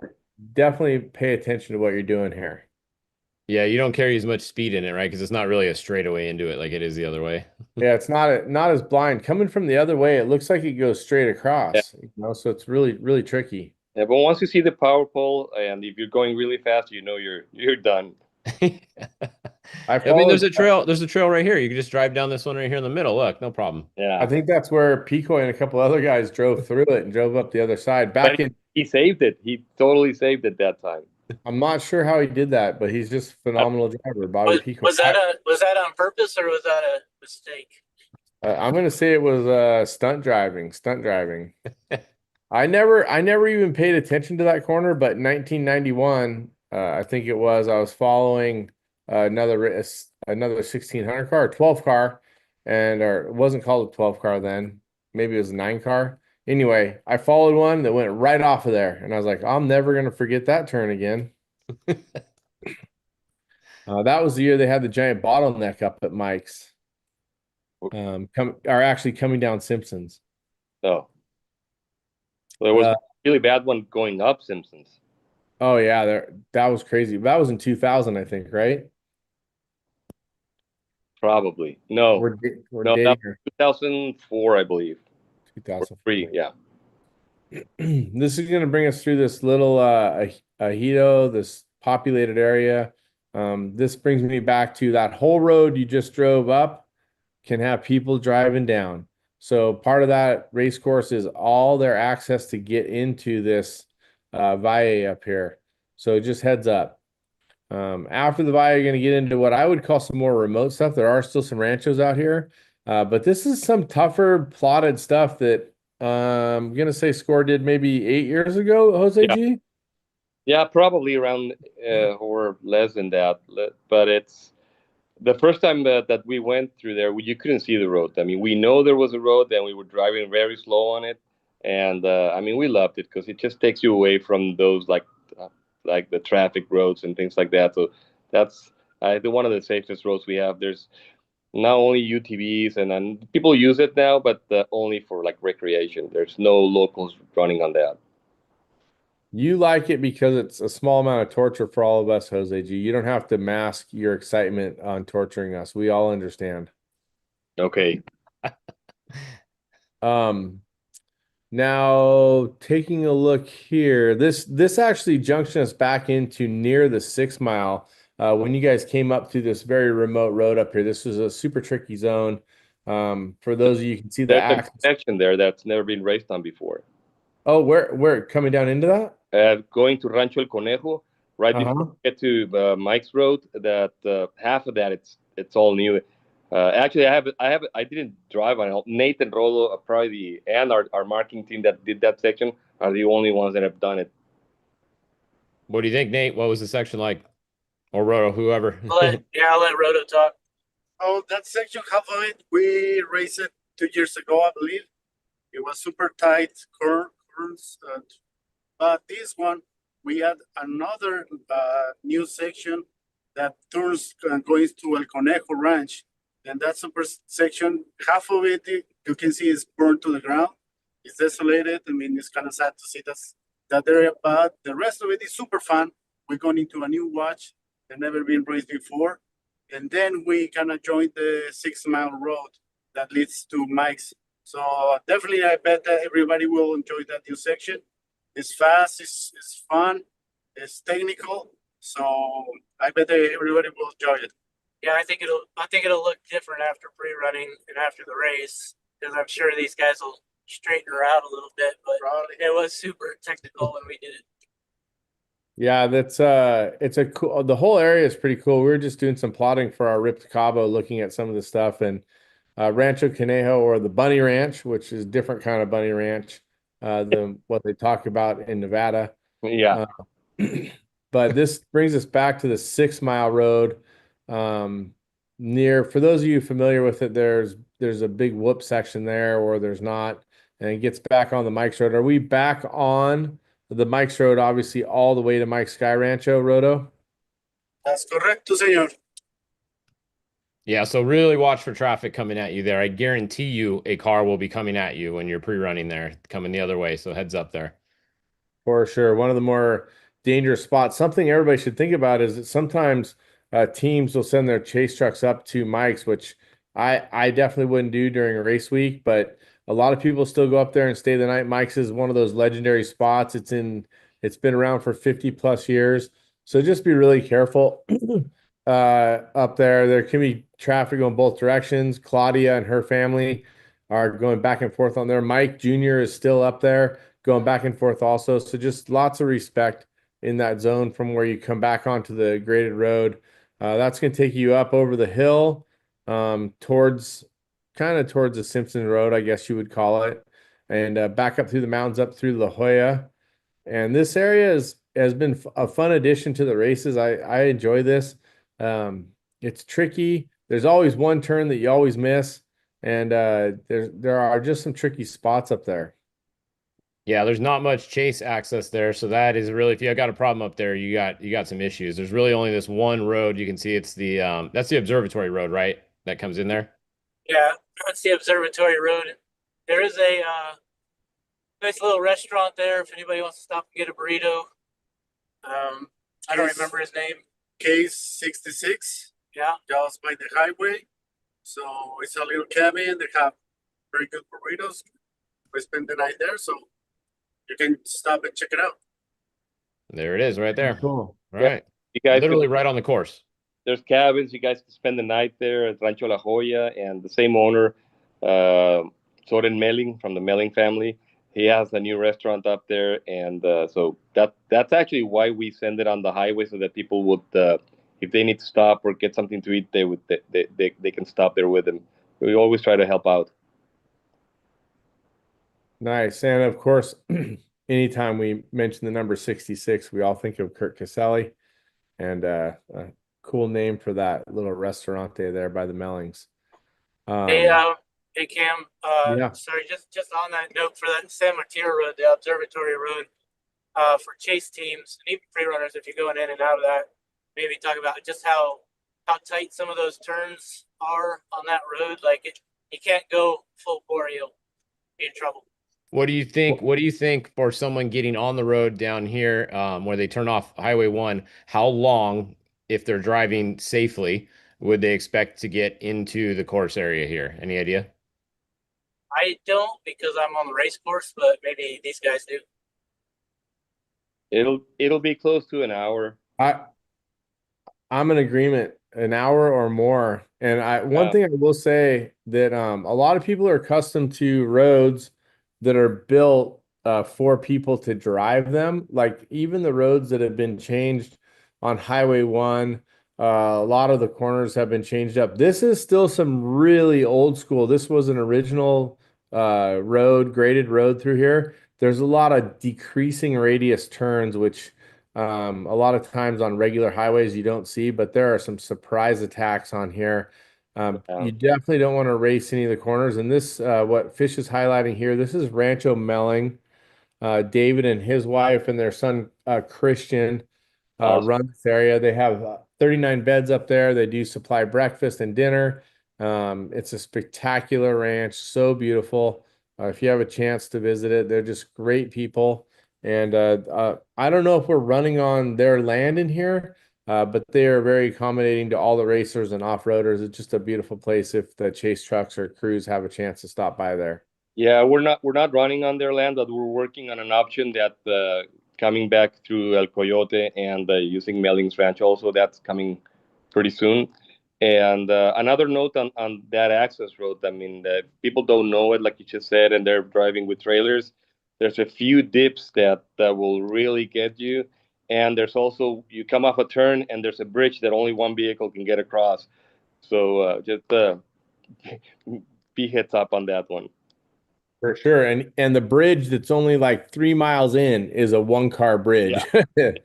definitely pay attention to what you're doing here. Yeah, you don't carry as much speed in it, right? Because it's not really a straightaway into it like it is the other way. Yeah, it's not as blind. Coming from the other way, it looks like it goes straight Yeah. across, so it's really tricky. Yeah, but once you see the power pole, and if you're going really fast, you know you're done. I I mean, followed, there's a trail right here. You can just drive down this one right here in the middle. Look, no problem. I Yeah, think that's where Pico and a couple other guys drove through it and drove up the other side. Back but in, he saved it. He totally saved it that time. I'm not sure how he did that, but he's just a phenomenal driver, Bobby Pico. Was that on purpose or was that a mistake? I'm gonna say it was stunt driving. I never even paid attention to that corner, but in 1991, I think it was, I was following another 1600 car, 12 car, or it wasn't called a 12 car then. Maybe it was a 9 car. Anyway, I followed one that went right off of there, and I was like, I'm never gonna forget that turn again. That was the year they had the giant bottleneck up at Mike's. Coming down Simpsons. So there was a really bad one going up Simpsons. Oh yeah, that was crazy. That was in 2000, I think, right? Probably. No, We're no, dating that her. 2004, I believe. Or 2003. 3, yeah. This is going to bring us through this little Ajito, this populated area. This brings me back to that whole road you just drove up can have people driving down. So part of that race course is all their access to get into this valle up here. So just heads up. After the valle, you're going to get into what I would call some more remote stuff. There are still some ranchos out here, but this is some tougher plotted stuff that I'm going to say Score did maybe 8 years ago, Jose G. Yeah, probably around or less than that. But the first time that we went through there, you couldn't see the road. I mean, we know there was a road, and we were driving very slow on it, and I mean, we loved it because it just takes you away from those like the traffic roads and things like that. So that's one of the safest roads we have. There's not only UTVs and people use it now, but only for like recreation. There's no locals running on that. You like it because it's a small amount of torture for all of us, Jose G. You don't have to mask your excitement on torturing us. We all understand. Okay. Now taking a look here, this actually junctions us back into near the 6 mile. When you guys came up through this very remote road up here, this was a super tricky zone. For those of you can see the There's a axis. connection there that's never been raced on before. Oh, where coming down into that? Going to Rancho El Conejo, right before you get to Mike's Road, that half of that it's all new. Actually, I didn't drive on it. Nate and Rolo, probably and our marketing team that did that section are the only ones that have done it. What do you think, Nate? What was the section like? Or Roto, whoever. I'll let Roto talk. Oh, that section, half of it, we raced it 2 years ago, I believe. It was super tight curves, but this one, we had another new section that turns going to El Conejo Ranch. And that super section, half of it, you can see is burned to the ground. It's desolated. I mean, it's kind of sad to see that area, but the rest of it is super fun. We're going into a new watch that never been raced before. And then we kind of joined the 6 mile road that leads to Mike's. So definitely, I bet that everybody will enjoy that new section. It's fast, it's fun, it's technical. So I bet that everybody will enjoy it. Yeah, I think it'll look different after pre-running and after the race, because I'm sure these guys will straighten her out a little bit. But it was super technical when we did it. Yeah, it's a cool. The whole area is pretty cool. We were just doing some plotting for our Ripped Cabo, looking at some of the stuff, and Rancho Conejo, or the Bunny Ranch, which is a different kind of bunny ranch than what they talk about in Nevada. Yeah. But this brings us back to the 6 mile road. For those of you familiar with it, there's a big whoop section there, or there's not, and it gets back on the Mike's Road. Are we back on the Mike's Road, obviously all the way to Mike's Sky Rancho, Roto? That's correcto, señor. Yeah, so really watch for traffic coming at you there. I guarantee you a car will be coming at you when you're pre-running there, coming the other way. So heads up there. For sure. One of the more dangerous spots. Something everybody should think about is that sometimes teams will send their chase trucks up to Mike's, which I definitely wouldn't do during a race week, but a lot of people still go up there and stay the night. Mike's is one of those legendary spots. It's been around for 50 plus years. So just be really careful up there. There can be traffic going both directions. Claudia and her family are going back and forth on there. Mike Jr. is still up there going back and forth also. So just lots of respect in that zone from where you come back onto the graded road. That's going to take you up over the hill towards the Simpson Road, I guess you would call it, and back up through the mountains, up through La Jolla. And this area has been a fun addition to the races. I enjoy this. It's tricky. There's always one turn that you always miss, and there are just some tricky spots up there. Yeah, there's not much chase access there, so that is really, if you got a problem up there, you got some issues. There's really only this one road. You can see it's that's the observatory road, right? That comes in there. Yeah, that's the observatory road. There is a nice little restaurant there if anybody wants to stop and get a burrito. I don't remember his name. Case 66. Yeah, Just by the highway. So it's a little cabin. They have very good burritos. We spend the night there, so you can stop and check it out. There it is, right there. Cool. All right, You guys literally right on the course. There's cabins. You guys can spend the night there at Rancho La Jolla, and the same owner, Soren Melling from the Melling family. He has a new restaurant up there, and so that's actually why we send it on the highway, so that people would, if they need to stop or get something to eat, they can stop there with them. We always try to help out. Nice. And of course, anytime we mention the number 66, we all think of Kurt Caselli, and cool name for that little restaurante there by the Mellings. Hey, Um, hey Cam, yeah. sorry, just on that note for that San Mateo Road, the Observatory Road, for chase teams and even pre-runners, if you're going in and out of that, maybe talk about just how tight some of those turns are on that road. Like you can't go full bore, you'll be in trouble. What do you think? What do you think for someone getting on the road down here, where they turn off Highway 1? How long, if they're driving safely, would they expect to get into the course area here? Any idea? I don't because I'm on the race course, but maybe these guys do. It'll be close to an hour. I I'm in agreement, an hour or more. And one Yeah, thing I will say that a lot of people are accustomed to roads that are built for people to drive them. Like even the roads that have been changed on Highway 1, a lot of the corners have been changed up. This is still some really old school. This was an original road, graded road through here. There's a lot of decreasing radius turns, which a lot of times on regular highways you don't see, but there are some surprise attacks on here. yeah. You definitely don't want to race any of the corners. And this, what Fish is highlighting here, this is Rancho Melling. David and his wife and their son Christian Awesome. run this area. They have 39 beds up there. They do supply breakfast and dinner. It's a spectacular ranch, so beautiful. If you have a chance to visit it, they're just great people. And I don't know if we're running on their land in here, but they are very accommodating to all the racers and off-roaders. It's just a beautiful place if the chase trucks or crews have a chance to stop by there. Yeah, we're not running on their land, but we're working on an option that coming back through El Coyote and using Mellings Ranch also. That's coming pretty soon. And another note on that access road. I mean, people don't know it, like you just said, and they're driving with trailers. There's a few dips that will really get you, and there's also you come off a turn and there's a bridge that only one vehicle can get across. So just be heads up on that one. For sure. And the bridge that's only like 3 miles in is a one-car Yeah. bridge.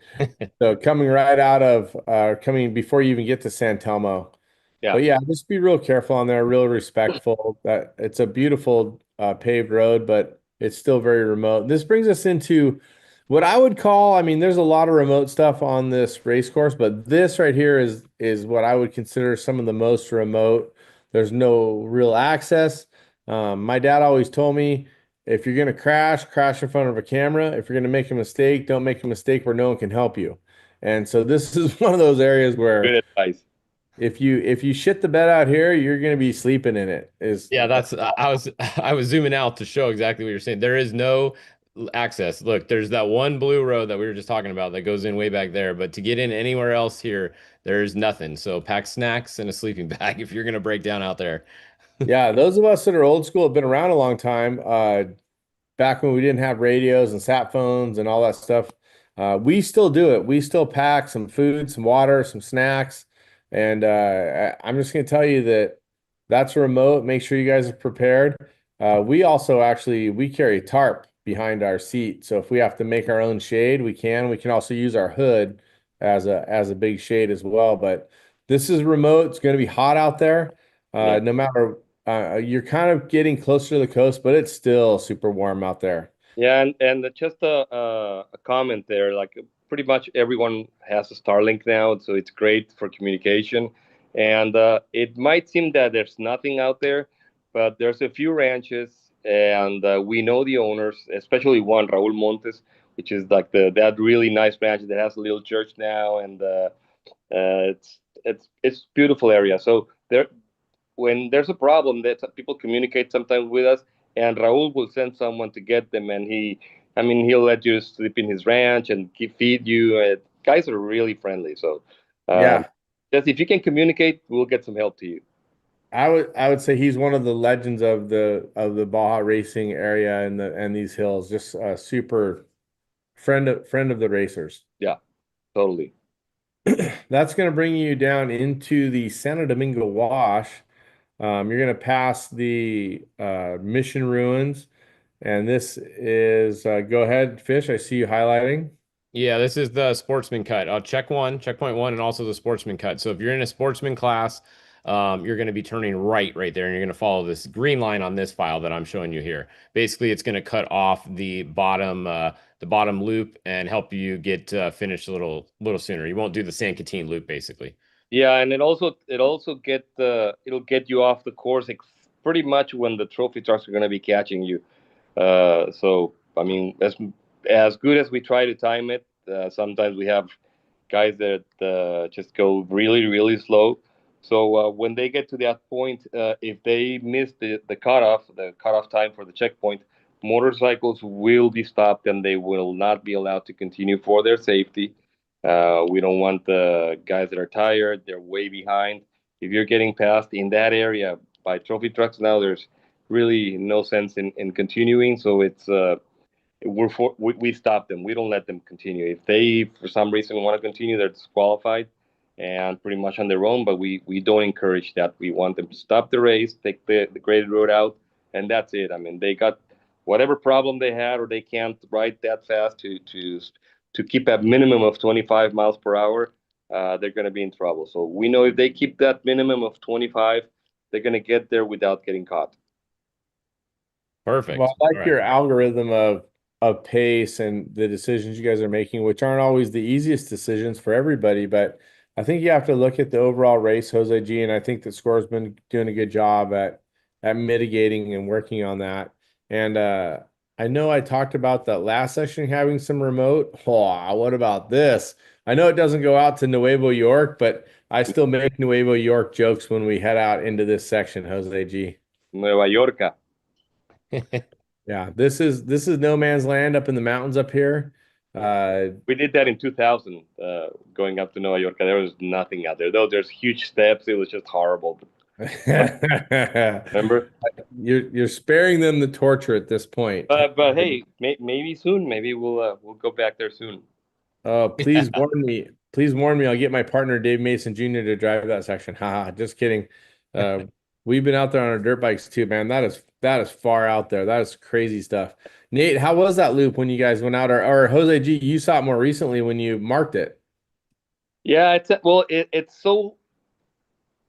So coming right out of coming before you even get to San Telmo. Yeah. But yeah, just be real careful on there, real respectful. That it's a beautiful paved road, but it's still very remote. This brings us into what I would call, I mean, there's a lot of remote stuff on this race course, but this right here is what I would consider some of the most remote. There's no real access. My dad always told me if you're gonna crash, crash in front of a camera. If you're gonna make a mistake, don't make a mistake where no one can help you. And so this is one of those areas Good where advice. if you shit the bed out here, you're gonna be sleeping in it. Is Yeah, that's I was zooming out to show exactly what you're saying. There is no access. Look, there's that one blue road that we were just talking about that goes in way back there, but to get in anywhere else here, there's nothing. So pack snacks and a sleeping bag if you're gonna break down out there. yeah, those of us that are old school have been around a long time. Back when we didn't have radios and sat phones and all that stuff, we still do it. We still pack some food, some water, some snacks, and I'm just gonna tell you that that's remote. Make sure you guys are prepared. We also actually we carry tarp behind our seat, so if we have to make our own shade, we can. We can also use our hood as a big shade as well. But this is remote. It's going to be hot out there. Yeah. No matter you're kind of getting closer to the coast, but it's still super warm out there. Yeah, and just a comment there. Like pretty much everyone has a Starlink now, so it's great for communication. And it might seem that there's nothing out there, but there's a few ranches, and we know the owners, especially one, Raúl Montes, which is like the that really nice ranch that has a little church now, and it's beautiful area. So there when there's a problem that people communicate sometimes with us, and Raul will send someone to get them, and I mean, he'll let you sleep in his ranch and feed you. Guys are really friendly, so um, Yeah, just if you can communicate, we'll get some help to you. I would say he's one of the legends of the Baja racing area and these hills. Just a super friend of the racers. Yeah, totally. That's going to bring you down into the Santo Domingo Wash. You're going to pass the Mission Ruins, and this is go ahead, Fish. I see you highlighting. Yeah, this is the sportsman cut. Checkpoint one, and also the sportsman cut. So if you're in a sportsman class, you're going to be turning right there, and you're going to follow this green line on this file that I'm showing you here. Basically, it's going to cut off the bottom loop and help you get finished a little sooner. You won't do the San Catine loop, basically. Yeah, and it also it'll get you off the course pretty much when the trophy trucks are going to be catching you. So I mean, as good as we try to time it, sometimes we have guys that just go really slow. So when they get to that point, if they miss the cutoff time for the checkpoint, motorcycles will be stopped and they will not be allowed to continue for their safety. We don't want the guys that are tired; they're way behind. If you're getting past in that area by trophy trucks now, there's really no sense in continuing. So it's we stop them. We don't let them continue. If they for some reason want to continue, they're disqualified and pretty much on their own. But we don't encourage that. We want them to stop the race, take the graded road out, and that's it. I mean, they got whatever problem they had, or they can't ride that fast to keep a minimum of 25 miles per hour. They're going to be in trouble. So we know if they keep that minimum of 25, they're going to get there without getting caught. Perfect. Well, I All like right. your algorithm of pace and the decisions you guys are making, which aren't always the easiest decisions for everybody, but I think you have to look at the overall race, Jose G, and I think the score's been doing a good job at mitigating and working on that. And I know I talked about that last section having some remote. Oh, what about this? I know it doesn't go out to Nuevo York, but I still make Nuevo York jokes when we head out into this section, Jose G. Nueva York. Yeah, this is no man's land up in the mountains up here. We did that in 2000, going up to Nueva York. There was nothing out there. Though there's huge steps. It was just horrible. Remember? you're sparing them the torture at this point. But hey, maybe soon. Maybe we'll go back there soon. Oh, please warn me. Please warn me. I'll get my partner Dave Mason Jr. to drive that section. Haha, just kidding. Uh, we've been out there on our dirt bikes too, man. That is far out there. That is crazy stuff. Nate, how was that loop when you guys went out? Or Jose G, you saw it more recently when you marked it. Yeah, it's so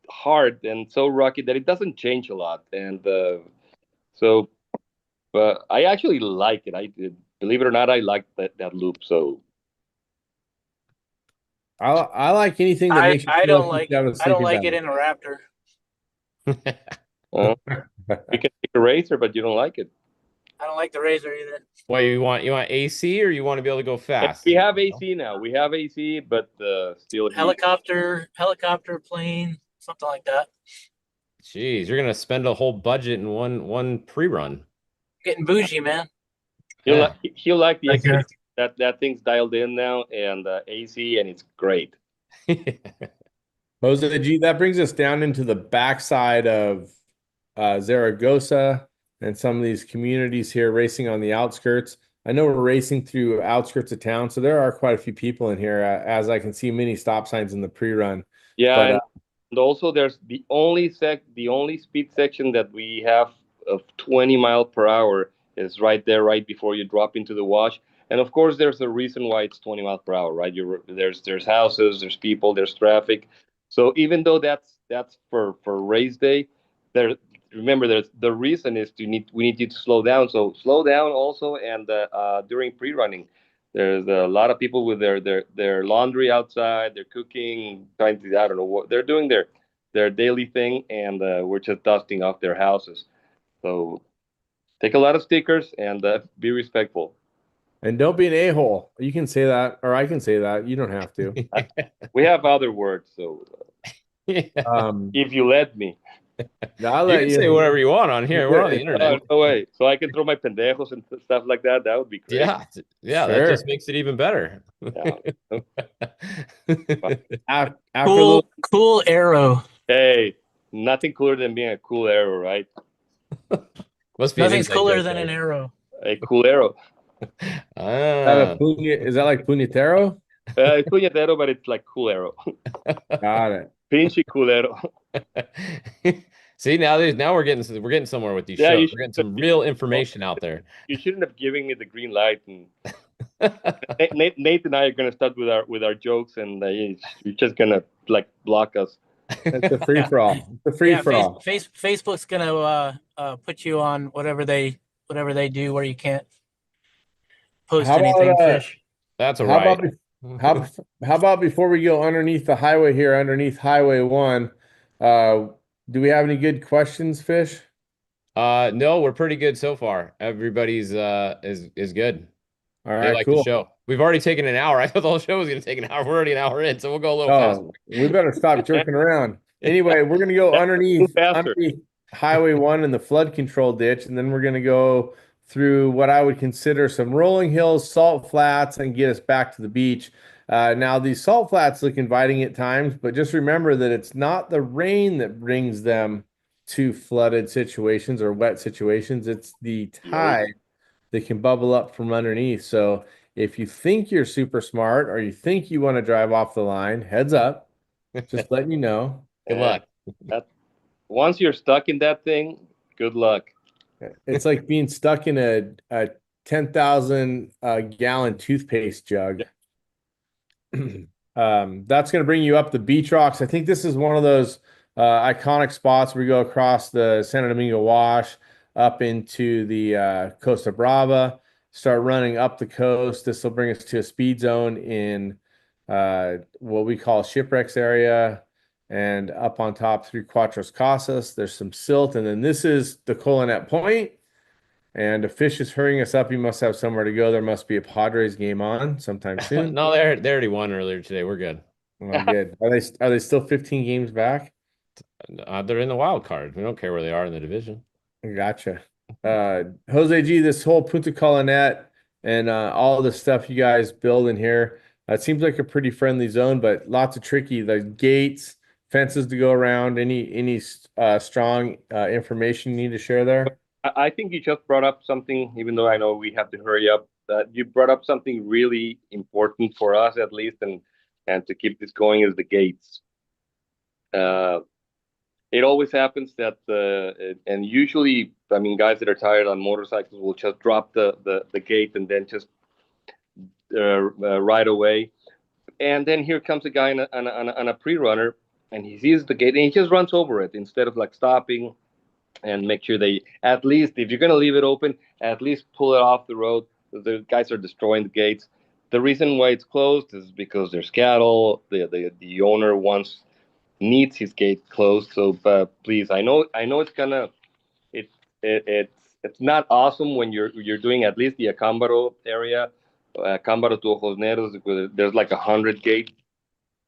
hard and so rocky that it doesn't change a lot, and so I actually like it. Believe it or not, I like that loop. So I like anything that I makes you feel like you have a I don't sleeping like bag. it in a Raptor. uh, you can pick a racer, but you don't like it. I don't like the Razor either. Well, you want AC or you want to be able to go fast? We have AC now. We have AC, but still heat. Helicopter plane, something like that. Jeez, you're gonna spend a whole budget in one pre-run. Getting bougie, man. Yeah. He'll like the Thank you. that thing's dialed in now and AC, and it's great. Jose G, that brings us down into the backside of Zaragoza and some of these communities here racing on the outskirts. I know we're racing through outskirts of town, so there are quite a few people in here, as I can see many stop signs in the pre-run. Yeah, But and also there's the only speed section that we have of 20 mile per hour is right there, right before you drop into the wash. And of course, there's a reason why it's 20 miles per hour, right? There's houses, there's people, there's traffic. So even though that's for race day, there remember there's the reason is we need you to slow down. So slow down also, and during pre-running, there's a lot of people with their laundry outside, they're cooking, trying to I don't know what they're doing their daily thing, and we're just dusting off their houses. So take a lot of stickers and be respectful. and don't be an a-hole. You can say that, or I can say that. You don't have to. We have other words, so if you let me. I'll You let can you. say whatever you want on here. We're on the internet. No way. So I can throw my pendejos and stuff like that. That would be great. Yeah, that Sure. just makes it even better. Yeah. After a little, Cool arrow. Hey, nothing cooler than being a cool arrow, right? Must be an Nothing's inside cooler joke than there. an arrow. A cool arrow. is that like puñetero? It's puñetero, but it's like cool arrow. Got it. Pinche culero. See, now we're getting somewhere with these Yeah, shows. We're getting some real information out there. You shouldn't have given me the green light and Nate and I are gonna start with our jokes, and you're just gonna like block us. It's a free for all. It's a free Yeah, for all. Facebook's gonna put you on whatever they do where you can't post How about anything fish. That's all how right. about how about before we go underneath the highway here, underneath Highway 1, do we have any good questions, Fish? No, we're pretty good so far. Everybody's is good. All They right, like the cool. show. We've already taken an hour. I thought the whole show was going to take an hour. We're already an hour in, so we'll go a little faster. Oh, we better stop jerking around. Anyway, we're gonna go Faster. underneath Highway 1 in the flood control ditch, and then we're gonna go through what I would consider some rolling hills, salt flats, and get us back to the beach. Now these salt flats look inviting at times, but just remember that it's not the rain that brings them to flooded situations or wet situations. It's the tide that can bubble up from underneath. So if you think you're super smart or you think you want to drive off the line, heads up. Just letting you know. Good luck. Once you're stuck in that thing, good luck. It's like being stuck in a 10,000 gallon toothpaste jug. That's going to bring you up the beach rocks. I think this is one of those iconic spots where we go across the Santo Domingo Wash up into the Costa Brava, start running up the coast. This will bring us to a speed zone in what we call shipwrecks area, and up on top through Cuatro Casas. There's some silt, and then this is the Colonet Point. And a Fish is hurrying us up. He must have somewhere to go. There must be a Padres game on sometime soon. No, they already won earlier today. We're good. Well, good. Are they still 15 games back? They're in the wild card. We don't care where they are in the division. Gotcha. Jose G, this whole Punta Colonet and all the stuff you guys build in here, it seems like a pretty friendly zone, but lots of tricky, the gates, fences to go around. Any strong information you need to share there? I think you just brought up something, even though I know we have to hurry up. You brought up something really important for us, at least, and to keep this going is the gates. It always happens that and usually, I mean, guys that are tired on motorcycles will just drop the gate and then just ride away. And then here comes a guy on a pre-runner, and he sees the gate and he just runs over it instead of like stopping and make sure they, at least if you're going to leave it open, at least pull it off the road. The guys are destroying the gates. The reason why it's closed is because there's cattle. The owner needs his gate closed. So please, I know it's not awesome when you're doing at least the Acámbaro area, Acámbaro to Ojos Negros, there's like 100 gates.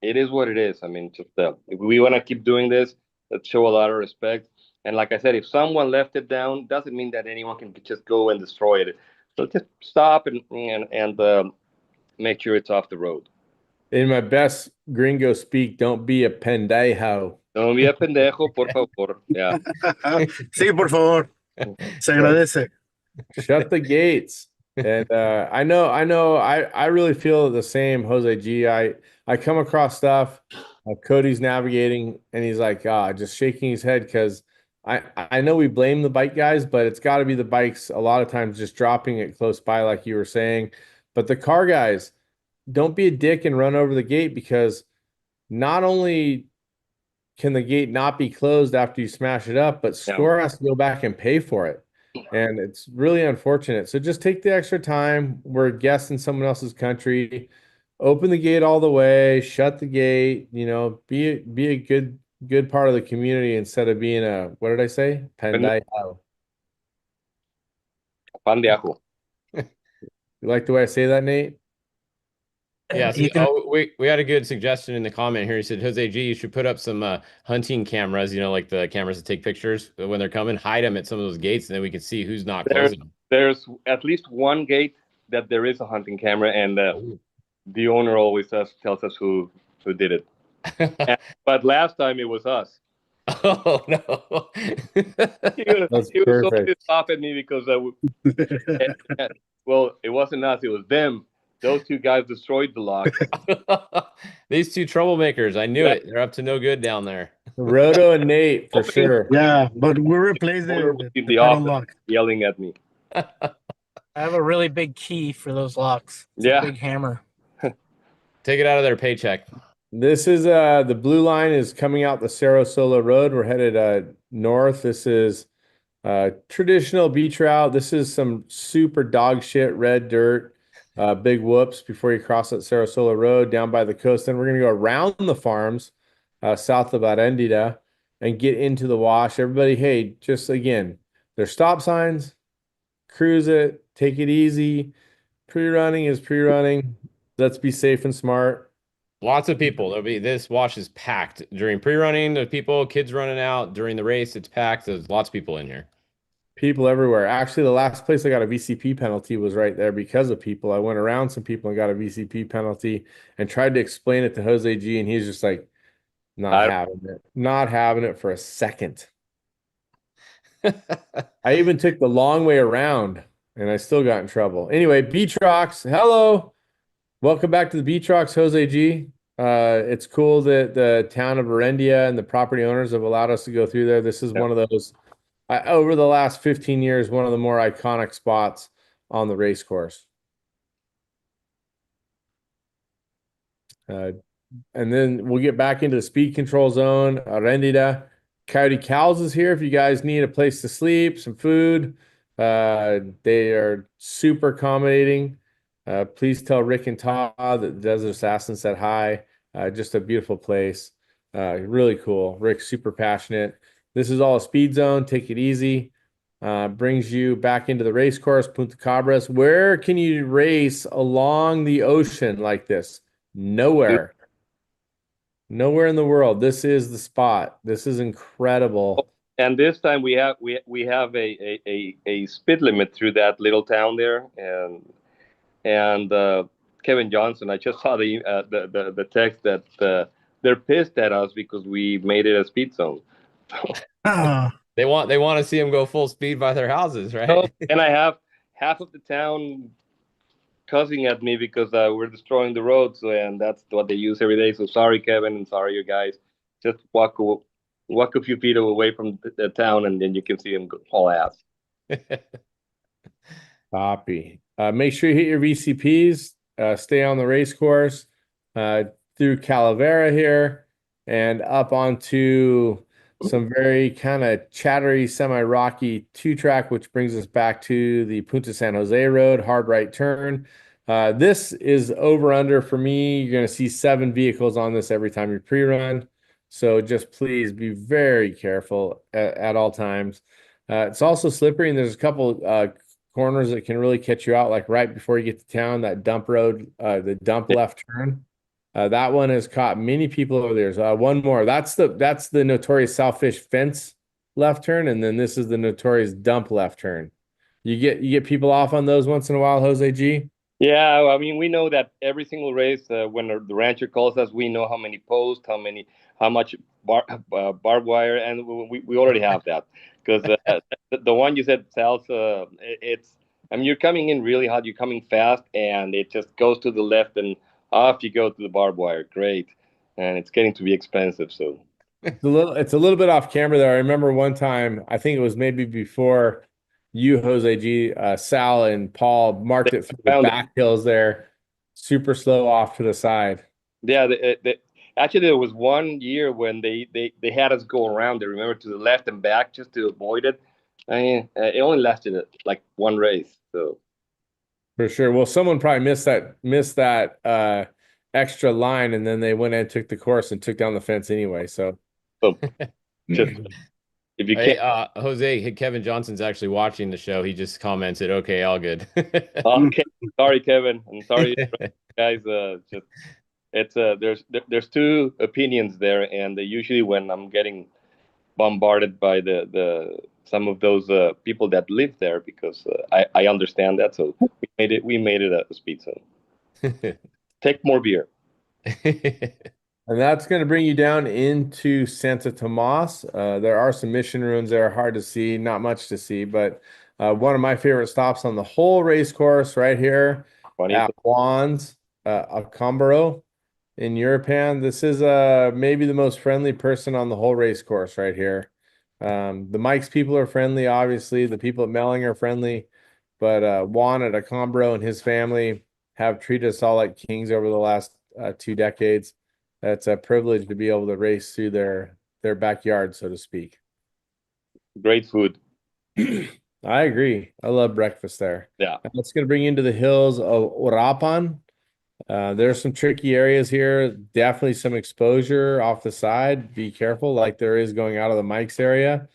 It is what it is. I mean, just if we want to keep doing this, let's show a lot of respect. And like I said, if someone left it down, doesn't mean that anyone can just go and destroy it. So just stop and make sure it's off the road. In my best gringo speak, don't be a pendejo. No me pendejo, por favor. Yeah. Sí, por favor. Se agradece. Shut the gates. And I really feel the same, Jose G. I come across stuff. Cody's navigating, and he's like, just shaking his head because I know we blame the bike guys, but it's got to be the bikes a lot of times just dropping it close by, like you were saying. But the car guys, don't be a dick and run over the gate, because not only can the gate not be closed after you smash it up, but SCORE has to go back and pay for it. And it's really unfortunate. So just take the extra time. We're guests in someone else's country. Open the gate all the way, shut the gate, be a good part of the community instead of being a, what did I say? Pendejo. Pendejo. You like the way I say that, Nate? Yeah. We had a good suggestion in the comment here. He said, Jose G, you should put up some hunting cameras, like the cameras that take pictures when they're coming, hide them at some of those gates, and then we can see who's not closing them. There's at least one gate that there is a hunting camera, and the owner always tells us who did it. But last time it was us. Oh no! he was so pissed off at me because well, it wasn't us; it was them. Those two guys destroyed the lock. These two troublemakers, I knew it. They're up to no good down there. Roto and Nate, for sure. Yeah, but we replaced the office lock. yelling at me. I have a really big key for those locks. It's a Yeah. big hammer. Take it out of their paycheck. This is the blue line is coming out the Cerro Solo Road. We're headed north. This is traditional beach route. This is some super dog shit red dirt, big whoops before you cross that Cerro Solo Road down by the coast. Then we're gonna go around the farms, south of Arendita, and get into the wash. Everybody, hey, just again, there's stop signs. Cruise it, take it easy. Pre-running is pre-running. Let's be safe and smart. Lots of people. There'll be this wash is packed during pre-running. The people, kids running out during the race. It's packed. There's lots of people in here. People everywhere. Actually, the last place I got a VCP penalty was right there because of people. I went around some people and got a VCP penalty and tried to explain it to Jose G, and he's just like, not I, having it. Not having it for a second. I even took the long way around and I still got in trouble. Anyway, Beach Rocks, hello. Welcome back to the Beach Rocks, Jose G. It's cool that the town of Arendia and the property owners have allowed us to go through there. This is one of those, over the last 15 years, one of the more iconic spots on the race course. And then we'll get back into the speed control zone. Arendida. Coyote Cows is here if you guys need a place to sleep, some food. They are super accommodating. Please tell Rick and Todd that the Desert Assassin said hi. Just a beautiful place. Really cool. Rick's super passionate. This is all a speed zone. Take it easy. Brings you back into the race course, Punta Cabras. Where can you race along the ocean like this? Nowhere. Nowhere in the world. This is the spot. This is incredible. and this time we have a speed limit through that little town there, and Kevin Johnson. I just saw the text that they're pissed at us because we made it a speed zone. They want to see them go full speed by their houses, right? So, and I have half of the town cussing at me because we're destroying the roads, and that's what they use every day. So sorry, Kevin, and sorry, you guys. Just walk a few feet away from the town, and then you can see them haul ass. Copy. Make sure you hit your VCPs. Stay on the race course through Calavera here and up onto some very kind of chattery, semi-rocky two-track, which brings us back to the Punta San Jose Road, hard right turn. This is over under for me. You're going to see 7 vehicles on this every time you pre-run. So just please be very careful at all times. It's also slippery, and there's a couple corners that can really catch you out, like right before you get to town, that dump road, the dump left turn. That one has caught many people over there. So one more. That's the notorious Southfish fence left turn, and then this is the notorious dump left turn. You get people off on those once in a while, Jose G. Yeah, I mean, we know that every single race, when the rancher calls us, we know how many posts, how much barbed wire, and we already have that because the one you said, Sal's, it's. I mean, you're coming in really hot, you're coming fast, and it just goes to the left, and off you go to the barbed wire. Great, and it's getting to be expensive. So it's a little bit off camera there. I remember one time, I think it was maybe before you, Jose G, Sal and Paul marked it through the back hills there, super slow off to the side. Yeah, actually there was one year when they had us go around. They remember to the left and back just to avoid it. I mean, it only lasted like one race, so for sure. Well, someone probably missed that extra line, and then they went and took the course and took down the fence anyway. So just if you can't. Hey, Jose, Kevin Johnson's actually watching the show. He just commented, "Okay, all good." Okay, sorry, Kevin. I'm sorry, guys. Just it's there's two opinions there, and usually when I'm getting bombarded by the some of those people that live there, because I understand that. So we made it a speed zone. Take more beer. And that's going to bring you down into Santa Tomas. There are some mission ruins there, hard to see, not much to see, but one of my favorite stops on the whole race course right here at Juan's, Acambaro in Europan. This is maybe the most friendly person on the whole race course right here. The Mike's people are friendly, obviously. The people at Melling are friendly. but Juan at Acombro and his family have treated us all like kings over the last 2 decades. It's a privilege to be able to race through their backyard, so to speak. Great food. I agree. I love breakfast there. Yeah. And it's going to bring you into the hills of Orapan. There's some tricky areas here. Definitely some exposure off the side. Be careful, like there is going out of the Mike's area.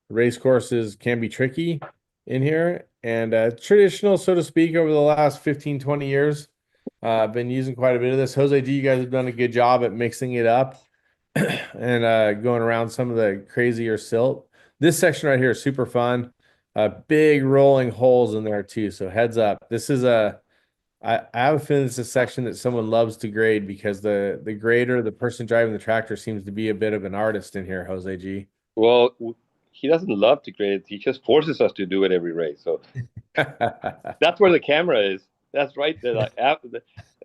Race courses can be tricky in here, and traditional, so to speak, over the last 15, 20 years. I've been using quite a bit of this. Jose G, you guys have done a good job at mixing it up and going around some of the crazier silt. This section right here is super fun. Big rolling holes in there too. So heads up. This is I have a feeling it's a section that someone loves to grade because the grader, the person driving the tractor, seems to be a bit of an artist in here, Jose G. Well, he doesn't love to grade it. He just forces us to do it every race. So that's where the camera is. That's right there. Like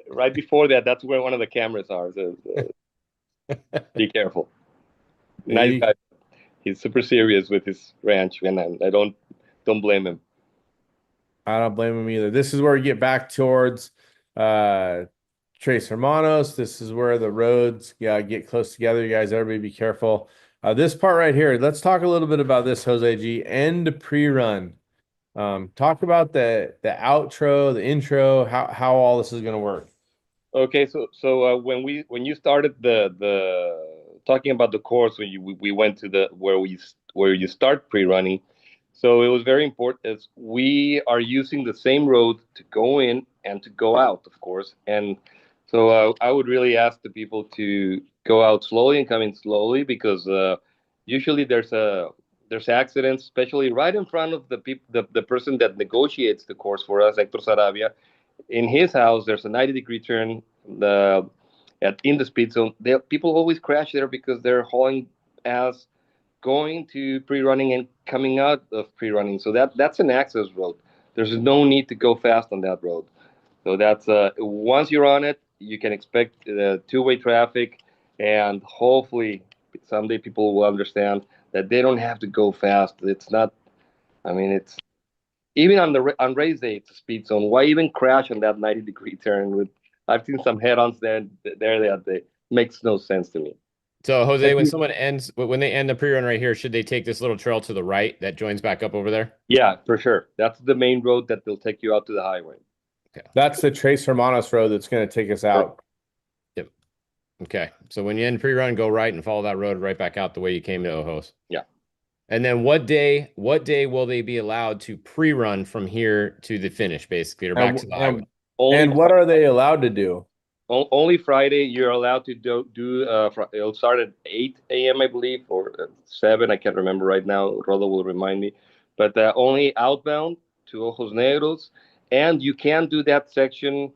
right before that, that's where one of the cameras are. So be careful. Nice guy. He's super serious with his ranch, and I don't blame him. I don't blame him either. This is where we get back towards Tres Hermanos. This is where the roads get close together. You guys, everybody be careful. This part right here, let's talk a little bit about this, Jose G. End pre-run. Talk about the outro, the intro, how all this is going to work. Okay, so when you started the talking about the course, when we went to the where you start pre-running, so it was very important as we are using the same road to go in and to go out, of course, and so I would really ask the people to go out slowly and come in slowly because usually there's accidents, especially right in front of the person that negotiates the course for us, Hector Sarabia. In his house, there's a 90-degree turn in the speed zone. People always crash there because they're hauling ass going to pre-running and coming out of pre-running. So that's an access road. There's no need to go fast on that road. So that's once you're on it, you can expect two-way traffic, and hopefully someday people will understand that they don't have to go fast. It's not. I mean, it's even on race day, it's a speed zone. Why even crash on that 90-degree turn? I've seen some head-ons there that day. Makes no sense to me. So Jose, when they end the pre-run right here, should they take this little trail to the right that joins back up over there? Yeah, for sure. That's the main road that will take you out to the highway. Okay. That's the Tres Hermanos road that's going to take us out. Yep. Okay. So when you end pre-run, go right and follow that road right back out the way you came to Ojos. Yeah. And then what day will they be allowed to pre-run from here to the finish, basically, or back to the highway? And what are they allowed to do? Only Friday you're allowed to do it'll start at 8 a.m. I believe, or 7. I can't remember right now. Rodo will remind me. But only outbound to Ojos Negros, and you can do that section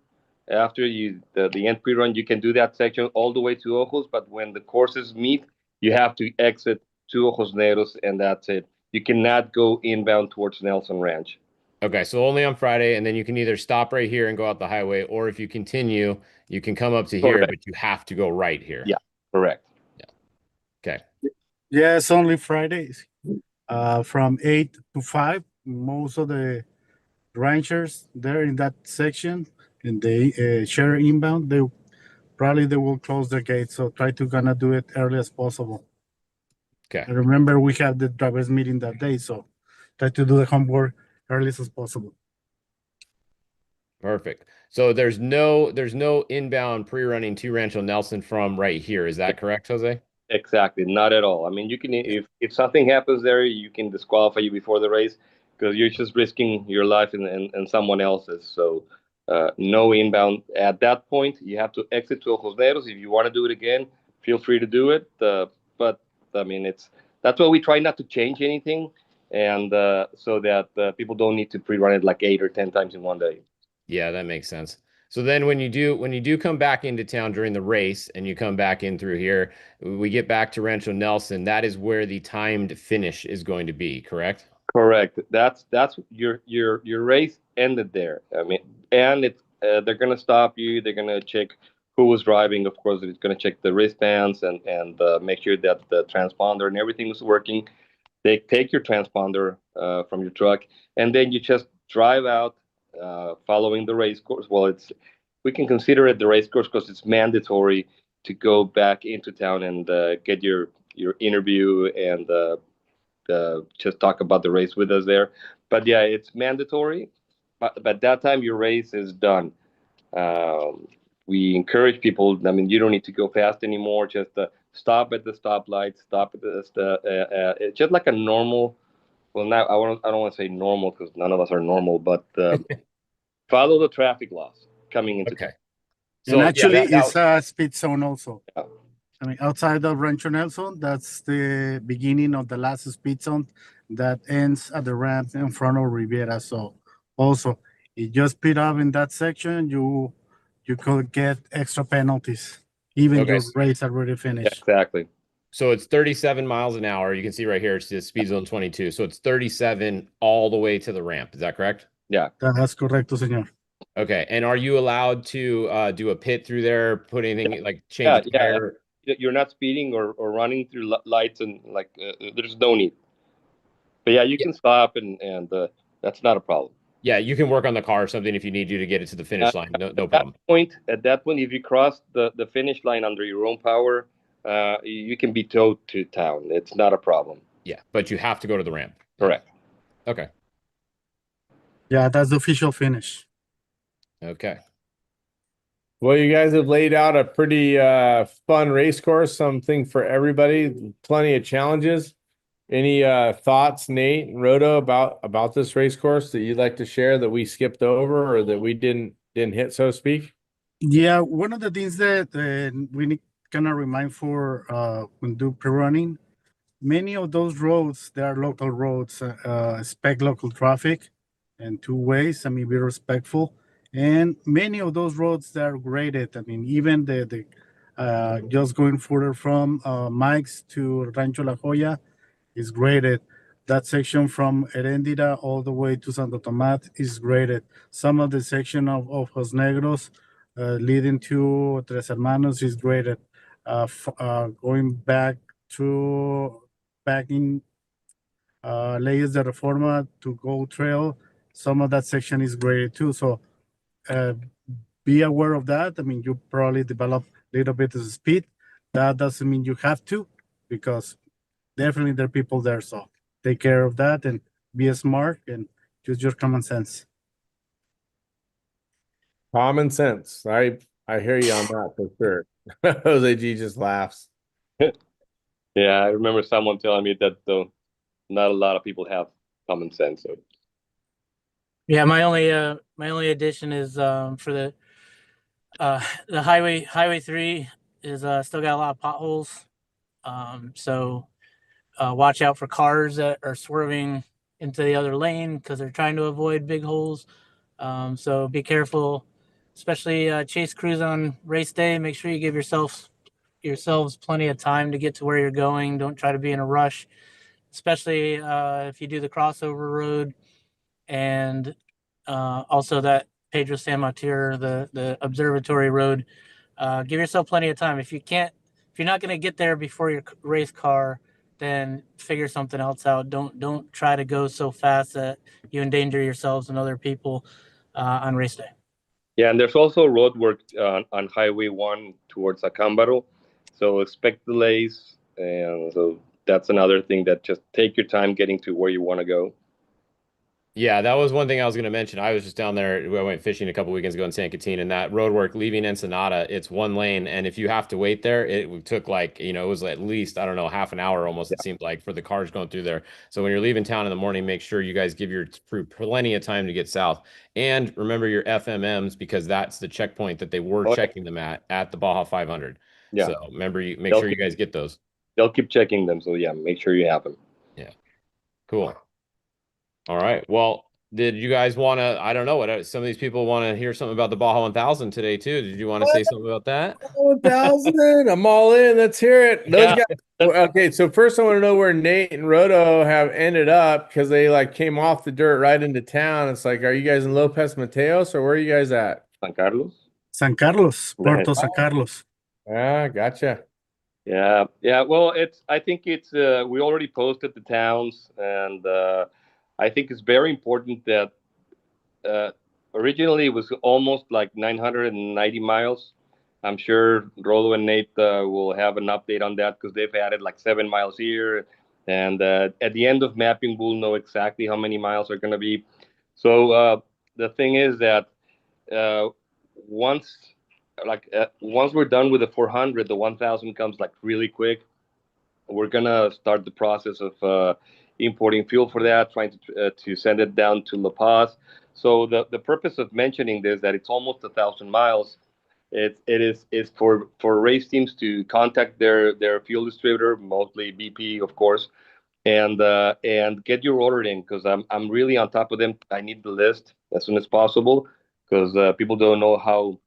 after the end pre-run. You can do that section all the way to Ojos, but when the courses meet, you have to exit to Ojos Negros, and that's it. You cannot go inbound towards Nelson Ranch. Okay, so only on Friday, and then you can either stop right here and go out the highway, or if you continue, you can come up to here, but you have to go right here. Yeah, correct. Yeah. Okay. Yes, only Fridays. From 8 to 5. Most of the ranchers there in that section, and they share inbound, they will close their gates. So try to gonna do it early as possible. Okay. And remember, we have the drivers meeting that day, so try to do the homework early as possible. Perfect. So there's no inbound pre-running to Rancho Nelson from right here. Is that correct, Jose? Exactly, not at all. I mean, you can if something happens there, you can disqualify you before the race because you're just risking your life and someone else's. So no inbound at that point. You have to exit to Ojos Negros. If you want to do it again, feel free to do it. But I mean, that's why we try not to change anything, and so that people don't need to pre-run it like 8 or 10 times in one day. Yeah, that makes sense. So then when you do come back into town during the race and you come back in through here, we get back to Rancho Nelson. That is where the timed finish is going to be, correct? Correct. That's your race ended there. I mean, and it's they're gonna stop you. They're gonna check who was driving. Of course, it's gonna check the wristbands and make sure that the transponder and everything is working. They take your transponder from your truck, and then you just drive out following the race course. Well, we can consider it the race course because it's mandatory to go back into town and get your interview and just talk about the race with us there. But yeah, it's mandatory. But that time your race is done. We encourage people. I mean, you don't need to go fast anymore. Just stop at the stoplight. Stop at it's just like a normal. Well, now I don't want to say normal because none of us are normal, but follow the traffic laws coming into Okay. town. And So yeah, actually, that it's a speed zone also. Yeah. I mean, outside of Rancho Nelson, that's the beginning of the last speed zone that ends at the ramp in front of Riviera. So also, if you speed up in that section, you could get extra penalties, even okay. your race already Yeah, finished. exactly. So it's 37 miles an hour. You can see right here, it's the speed zone 22. So it's 37 all the way to the ramp. Is that correct? Yeah. That's correcto, señor. Okay. And are you allowed to do a pit through there, put anything like change Yeah, a tire? You're not speeding or running through lights and like there's no need. But yeah, you can stop and that's not a problem. Yeah, you can work on the car or something if you need you to get it to the finish line. No At problem. at that point, if you cross the finish line under your own power, you can be towed to town. It's not a problem. Yeah, but you have to go to the ramp. Correct. Okay. Yeah, that's the official finish. Okay. Well, you guys have laid out a pretty fun race course, something for everybody, plenty of challenges. Any thoughts, Nate and Roto, about this race course that you'd like to share that we skipped over or that we didn't hit, so to speak? Yeah, one of the things that we need kind of remind for when do pre-running, many of those roads, they are local roads, expect local traffic and two ways. I mean, be respectful. And many of those roads that are graded. I mean, even the just going further from Mike's to Rancho La Jolla is graded. That section from Heréndida all the way to Santo Tomat is graded. Some of the section of Ojos Negros leading to Tres Hermanos is graded. Going back in Leyes de Reforma to Gold Trail, some of that section is graded too. So be aware of that. I mean, you probably develop a little bit of speed. That doesn't mean you have to, because definitely there are people there. So take care of that and be smart and use your common sense. Common sense. I hear you on that for sure. Jose G just laughs. Yeah, I remember someone telling me that though not a lot of people have common sense. So Yeah, my only addition is for the highway 3 is still got a lot of potholes. So watch out for cars that are swerving into the other lane because they're trying to avoid big holes. So be careful, especially chase crews on race day. Make sure you give yourselves plenty of time to get to where you're going. Don't try to be in a rush, especially if you do the crossover road and also that Pedro San Martir, the observatory road. Give yourself plenty of time. If you're not going to get there before your race car, then figure something else out. Don't try to go so fast that you endanger yourselves and other people on race day. yeah, and there's also road work on Highway 1 towards Acámbaro, so expect delays, and so that's another thing that just take your time getting to where you want to go. Yeah, that was one thing I was going to mention. I was just down there. I went fishing a couple weekends ago in San Quintin, and that road work leaving Ensenada, it's one lane. And if you have to wait there, it took like, it was at least, I don't know, half an hour almost, it seemed like, for the cars going through there. So when you're leaving town in the morning, make sure you guys give your crew plenty of time to get south. And remember your FMMs, because that's the checkpoint that they were checking them at the Baja 500. Yeah. So remember, make sure you guys get those. They'll keep checking them. So yeah, make sure you have them. Yeah. Cool. All right. Well, did you guys want to, I don't know what some of these people want to hear something about the Baja 1000 today too. Did you want to say something about that? 1000, I'm all in. Let's hear it. Those guys. Okay, so first I want to know where Nate and Roto have ended up, because they like came off the dirt right into town. It's like, are you guys in Lopez Mateos or where are you guys at? San Carlos. San Carlos, Puerto Right. San Carlos. Ah, gotcha. Yeah, yeah. Well, I think it's. We already posted the towns, and I think it's very important that uh, originally it was almost like 990 miles. I'm sure Rolo and Nate will have an update on that because they've added like 7 miles here, and at the end of mapping, we'll know exactly how many miles are going to be. So the thing is that uh, once once we're done with the 400, the 1000 comes like really quick. We're gonna start the process of importing fuel for that, trying to send it down to La Paz. So the purpose of mentioning this that it's almost 1,000 miles. It is for race teams to contact their fuel distributor, mostly BP, of course, and get your order in because I'm really on top of them. I need the list as soon as possible because people don't know how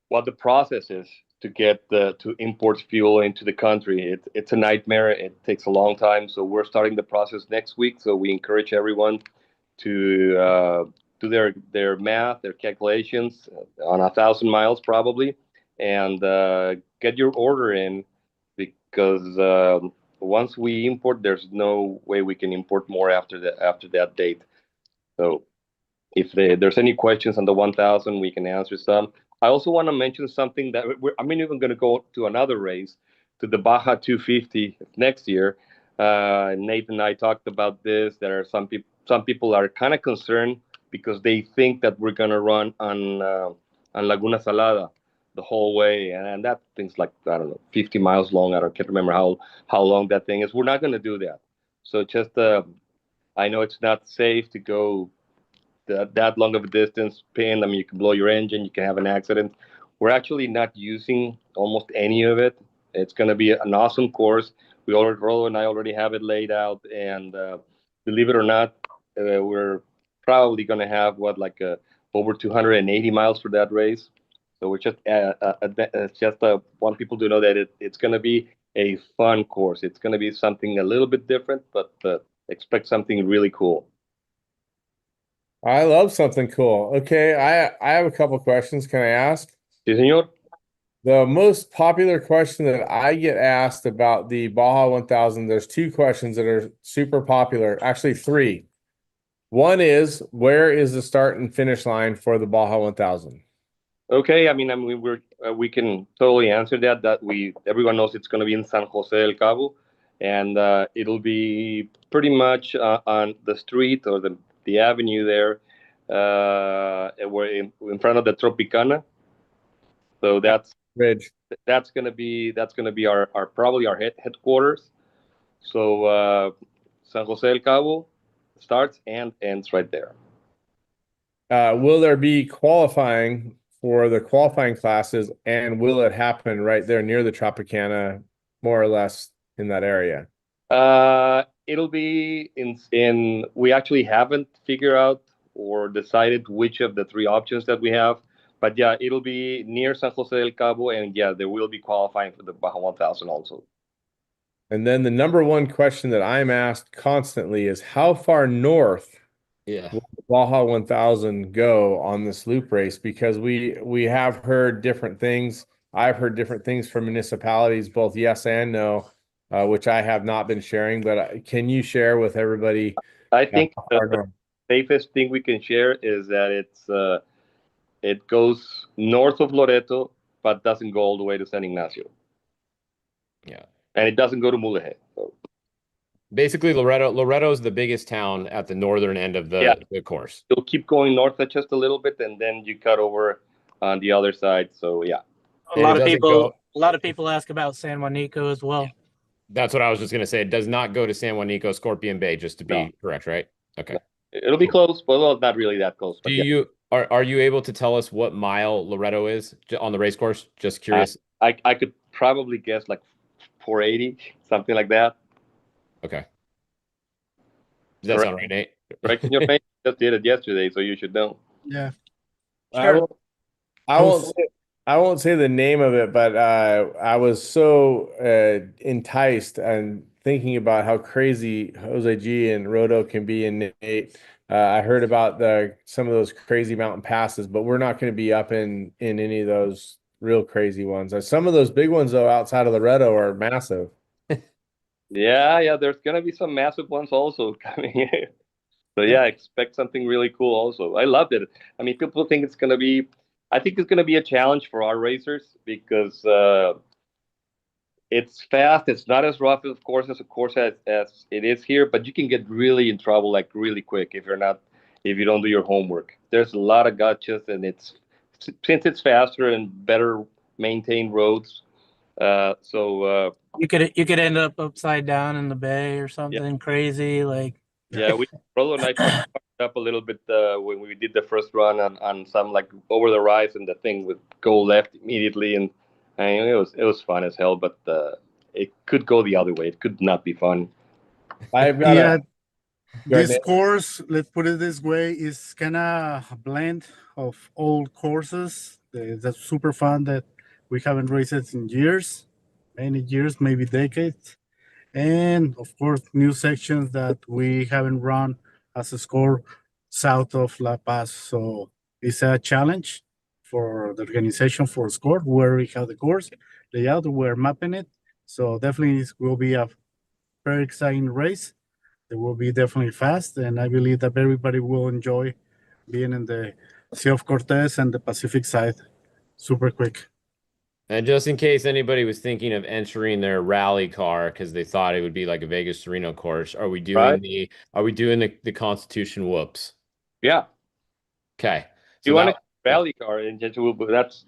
what the process is to get to import fuel into the country. It's a nightmare. It takes a long time. So we're starting the process next week. So we encourage everyone to do their math, their calculations on 1,000 miles probably, and get your order in because once we import, there's no way we can import more after that date. So if there's any questions on the 1000, we can answer some. I also want to mention something that I'm even going to go to another race, to the Baja 250 next year. Nate and I talked about this. There are some people are kind of concerned because they think that we're going to run on Laguna Salada the whole way, and that thing's like, I don't know, 50 miles long. Can't remember how long that thing is. We're not going to do that. So just I know it's not safe to go that long of a distance pin. I mean, you can blow your engine, you can have an accident. We're actually not using almost any of it. It's going to be an awesome course. Rolo and I already have it laid out, and believe it or not, we're probably going to have over 280 miles for that race. So we're just want people to know that it's going to be a fun course. It's going to be something a little bit different, but expect something really cool. I love something cool. Okay, I have a couple questions. Can I ask? Sí, señor. The most popular question that I get asked about the Baja 1000, there's two questions that are super popular, actually three. One is, where is the start and finish line for the Baja 1000? Okay, we can totally answer that. Everyone knows it's going to be in San Jose del Cabo, and it'll be pretty much on the street or the avenue there, we're in front of the Tropicana. So Ridge. that's gonna be our probably our headquarters. So San Jose del Cabo starts and ends right there. Will there be qualifying for the qualifying classes, and will it happen right there near the Tropicana, more or less in that area? It'll be in. We actually haven't figured out or decided which of the three options that we have, but yeah, it'll be near San Jose del Cabo, and yeah, there will be qualifying for the Baja 1000 also. And then the number one question that I'm asked constantly is, how far north Yeah. will the Baja 1000 go on this loop race? Because we have heard different things. I've heard different things from municipalities, both yes and no, which I have not been sharing. But can you share with everybody I think how the far north? safest thing we can share is that it goes north of Loreto, but doesn't go all the way to San Ignacio, Yeah. and it doesn't go to Mulegé. So Basically, Loretto is the biggest town at the northern end of yeah, the course. you'll keep going north just a little bit, and then you cut over on the other side. So yeah. A And it lot of doesn't people, go. a lot of people ask about San Juanico as well. That's what I was just gonna say. It does not go to San Juanico, Scorpion Bay, just to No, be correct, right? Okay. no. It'll be close, but well, not really that close. Do But yeah, you are you able to tell us what mile Loretto is on the race course? Just I, curious. I could probably guess like 480, something like that. Okay. Does that Correct, sound right, Nate? correct in your face. Just did it yesterday, so you should know. Yeah. I Sure. won't, I won't say the name of it, but I was so enticed and thinking about how crazy Jose G and Roto can be, and Nate. I heard about some of those crazy mountain passes, but we're not going to be up in any of those real crazy ones. Some of those big ones though outside of Loretto are massive. Yeah. There's gonna be some massive ones also coming. So yeah, expect something really cool also. I loved it. I mean, people think it's gonna be. I think it's gonna be a challenge for our racers because it's fast. It's not as rough, of course, as as it is here, but you can get really in trouble like really quick if you don't do your homework. There's a lot of gotchas, and since it's faster and better maintained roads. You could end up upside down in the bay or Yeah, something crazy like. yeah. Rolo and I fucked up a little bit when we did the first run on some like over the rise, and the thing would go left immediately, and it was fun as hell, but it could go the other way. It could not be fun. I've got Yeah, a go ahead, this Nate. course, let's put it this way, is kind of a blend of old courses that's super fun that we haven't raced in years, many years, maybe decades. And of course, new sections that we haven't run as a score south of La Paz. So it's a challenge for the organization for score. We already have the course layout, we're mapping it. So definitely it will be a very exciting race. It will be definitely fast, and I believe that everybody will enjoy being in the Sea of Cortez and the Pacific side super quick. And just in case anybody was thinking of entering their rally car because they thought it would be like a Vegas Reno course, Right? are we doing the Constitution whoops? Yeah. Okay. So You want that a rally car, and but that's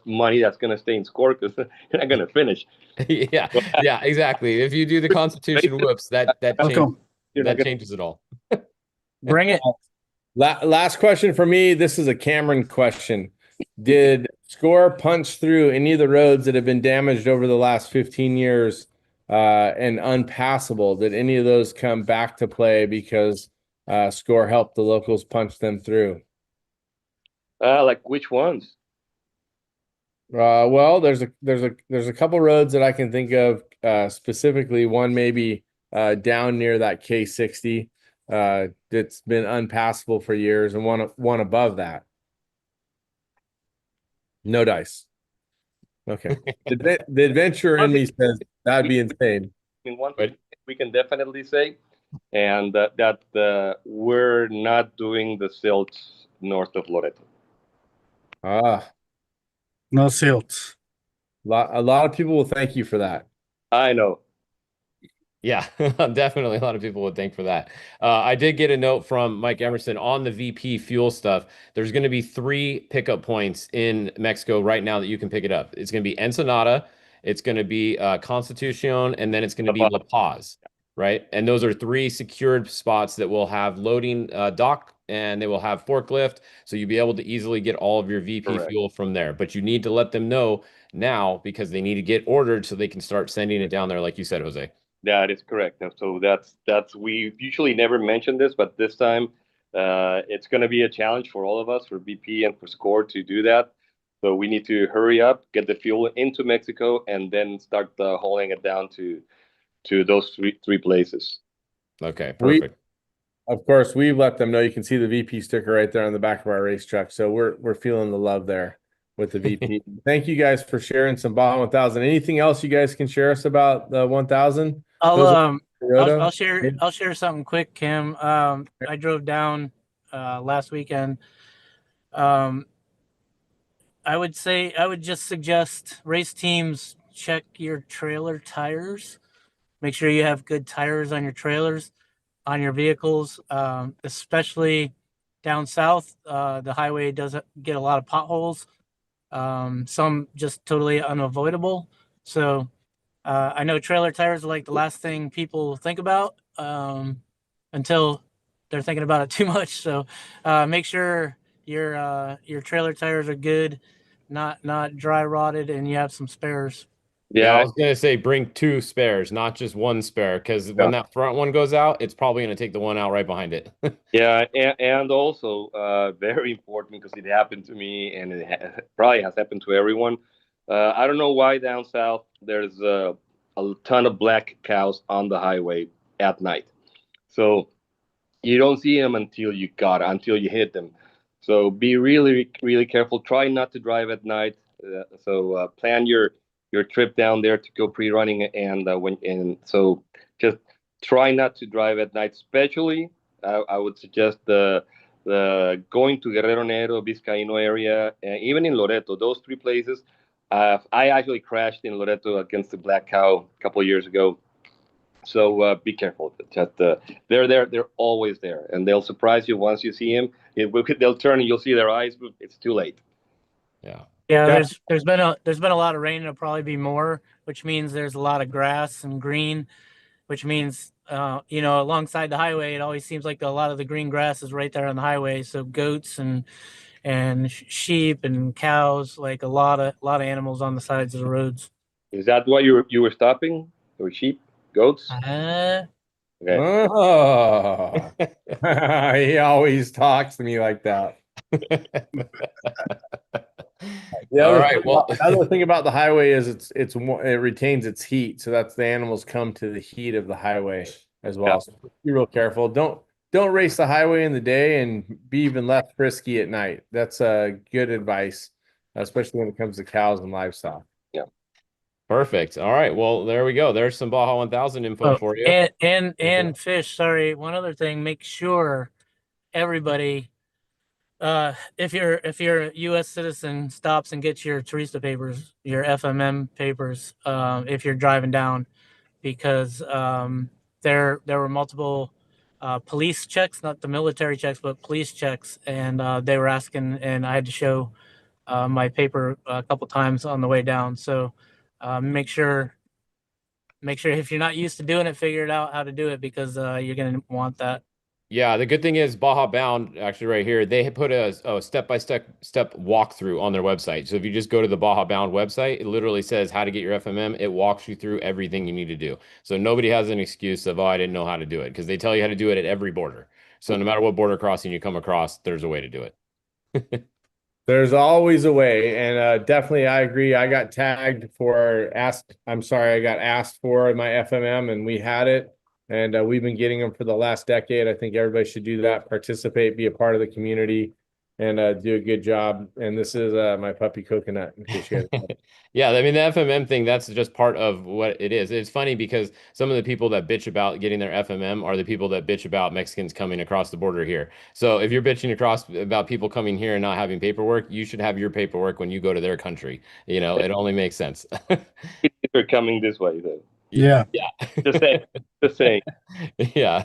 money that's gonna stay in score because you're not gonna finish. yeah, yeah, exactly. If you do the Constitution whoops, Welcome. You're not that gonna. changes it all. Bring it. Last question for me. This is a Cameron question. Did Score punch through any of the roads that have been damaged over the last 15 years and unpassable? Did any of those come back to play because Score helped the locals punch them through? Like which ones? Well, there's a couple roads that I can think of specifically. One maybe down near that K60 that's been unpassable for years, and one above that. No dice. Okay. The adventure in me says that'd be insane. I mean, one thing But we can definitely say, and we're not doing the silts north of Loreto. Ah, No silts. a lot of people will thank you for that. I know. yeah, definitely a lot of people would thank for that. I did get a note from Mike Emerson on the VP fuel stuff. There's going to be 3 pickup points in Mexico right now that you can pick it up. It's going to be Ensenada, it's going to be Constitucion, and then it's going to be La Paz, right? And those are 3 secured spots that will have loading dock and they will have forklift. So you'll be able to easily get all of your VP Correct. fuel from there. But you need to let them know now because they need to get ordered so they can start sending it down there, like you said, Jose. That is correct. And so we usually never mention this, but this time it's going to be a challenge for all of us, for BP and for Score, to do that. So we need to hurry up, get the fuel into Mexico, and then start hauling it down to those three places. Okay, perfect. Of course, we've let them know. You can see the VP sticker right there on the back of our race truck. So we're feeling the love there with the VP. Thank you guys for sharing some Baja 1000. Anything else you guys can share us about the 1000? I'll share something quick, Kim. I drove down last weekend. I would just suggest race teams check your trailer tires. Make sure you have good tires on your trailers, on your vehicles, especially down south. The highway does get a lot of potholes. Some just totally unavoidable. So I know trailer tires are like the last thing people think about until they're thinking about it too much. So make sure your trailer tires are good, not dry rotted, and you have some spares. Yeah, I Yeah, was gonna say bring 2 spares, not just 1 spare, because when that front one goes out, it's probably gonna take the one out right behind it. yeah, and also very important because it happened to me, and probably has happened to everyone. I don't know why down south there's a ton of black cows on the highway at night. So you don't see them until you hit them. So be really, really careful. Try not to drive at night. So plan your trip down there to go pre-running, and so just try not to drive at night. Especially, I would suggest the going to Guerrero Negro, Vizcaíno area, even in Loreto. Those three places. I actually crashed in Loreto against the Black Cow a couple of years ago. So be careful. Just they're there. They're always there, and they'll surprise you once you see them. They'll turn and you'll see their eyes, but it's too late. Yeah. Yeah, Yeah. there's been a lot of rain. There'll probably be more, which means there's a lot of grass and green, which means alongside the highway, it always seems like a lot of the green grass is right there on the highway. So goats and sheep and cows, like a lot of animals on the sides of the roads. Is that why you were stopping? Or sheep, goats? Uh, Okay. Oh, he always talks to me like that. The All other right. Well, other thing about the highway is it retains its heat, so that's the animals come to the heat of the highway as well. Yeah. So be real careful. Don't race the highway in the day and be even less frisky at night. That's good advice, especially when it comes to cows and livestock. perfect. All right. Well, there we go. There's some Baja 1000 info oh, for you. and fish. Sorry, one other thing. Make sure everybody, if you're a U.S. citizen, stops and gets your Teresa papers, your FMM papers, if you're driving down, because there were multiple police checks, not the military checks, but police checks, and they were asking, and I had to show my paper a couple times on the way down. So make sure if you're not used to doing it, figure it out how to do it, because you're going to want that. Yeah, the good thing is Baja Bound, actually right here, they put a step-by-step walkthrough on their website. So if you just go to the Baja Bound website, it literally says how to get your FMM. It walks you through everything you need to do. So nobody has an excuse of, oh, I didn't know how to do it, because they tell you how to do it at every border. So no matter what border crossing you come across, there's a way to do it. There's always a way, and definitely I agree. I got tagged for asked. I'm sorry, I got asked for my FMM, and we had it, and we've been getting them for the last decade. I think everybody should do that, participate, be a part of the community, and do a good job. And this is my puppy Coconut. In case you guys Yeah, I mean the FMM thing, that's just part of what it is. It's funny because some of the people that bitch about getting their FMM are the people that bitch about Mexicans coming across the border here. So if you're bitching across about people coming here and not having paperwork, you should have your paperwork when you go to their country. It only makes sense. They're coming this way, though. Yeah. Yeah. Just saying. Just saying. Yeah.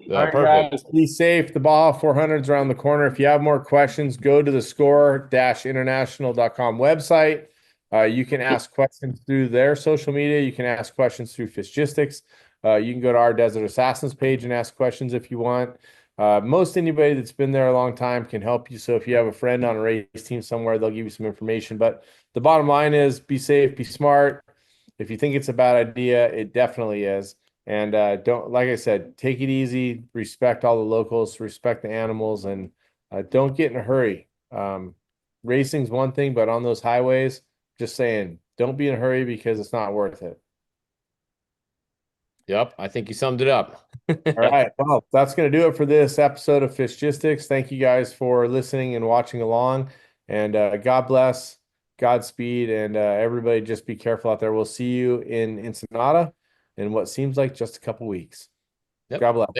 All right, Perfect. guys, be safe. The Baja 400's around the corner. If you have more questions, go to the score-international.com website. You can ask questions through their social media. You can ask questions through Fishgistics. You can go to our Desert Assassins page and ask questions if you want. Most anybody that's been there a long time can help you. So if you have a friend on a race team somewhere, they'll give you some information. But the bottom line is be safe, be smart. If you think it's a bad idea, it definitely is. And don't, like I said, take it easy, respect all the locals, respect the animals, and don't get in a hurry. Racing's one thing, but on those highways, just saying, don't be in a hurry because it's not worth it. Yep, I think you summed it up. All right. Well, that's going to do it for this episode of Fishgistics. Thank you guys for listening and watching along. And God bless, Godspeed, and everybody just be careful out there. We'll see you in Ensenada in what seems like just a couple weeks. Yep. God bless.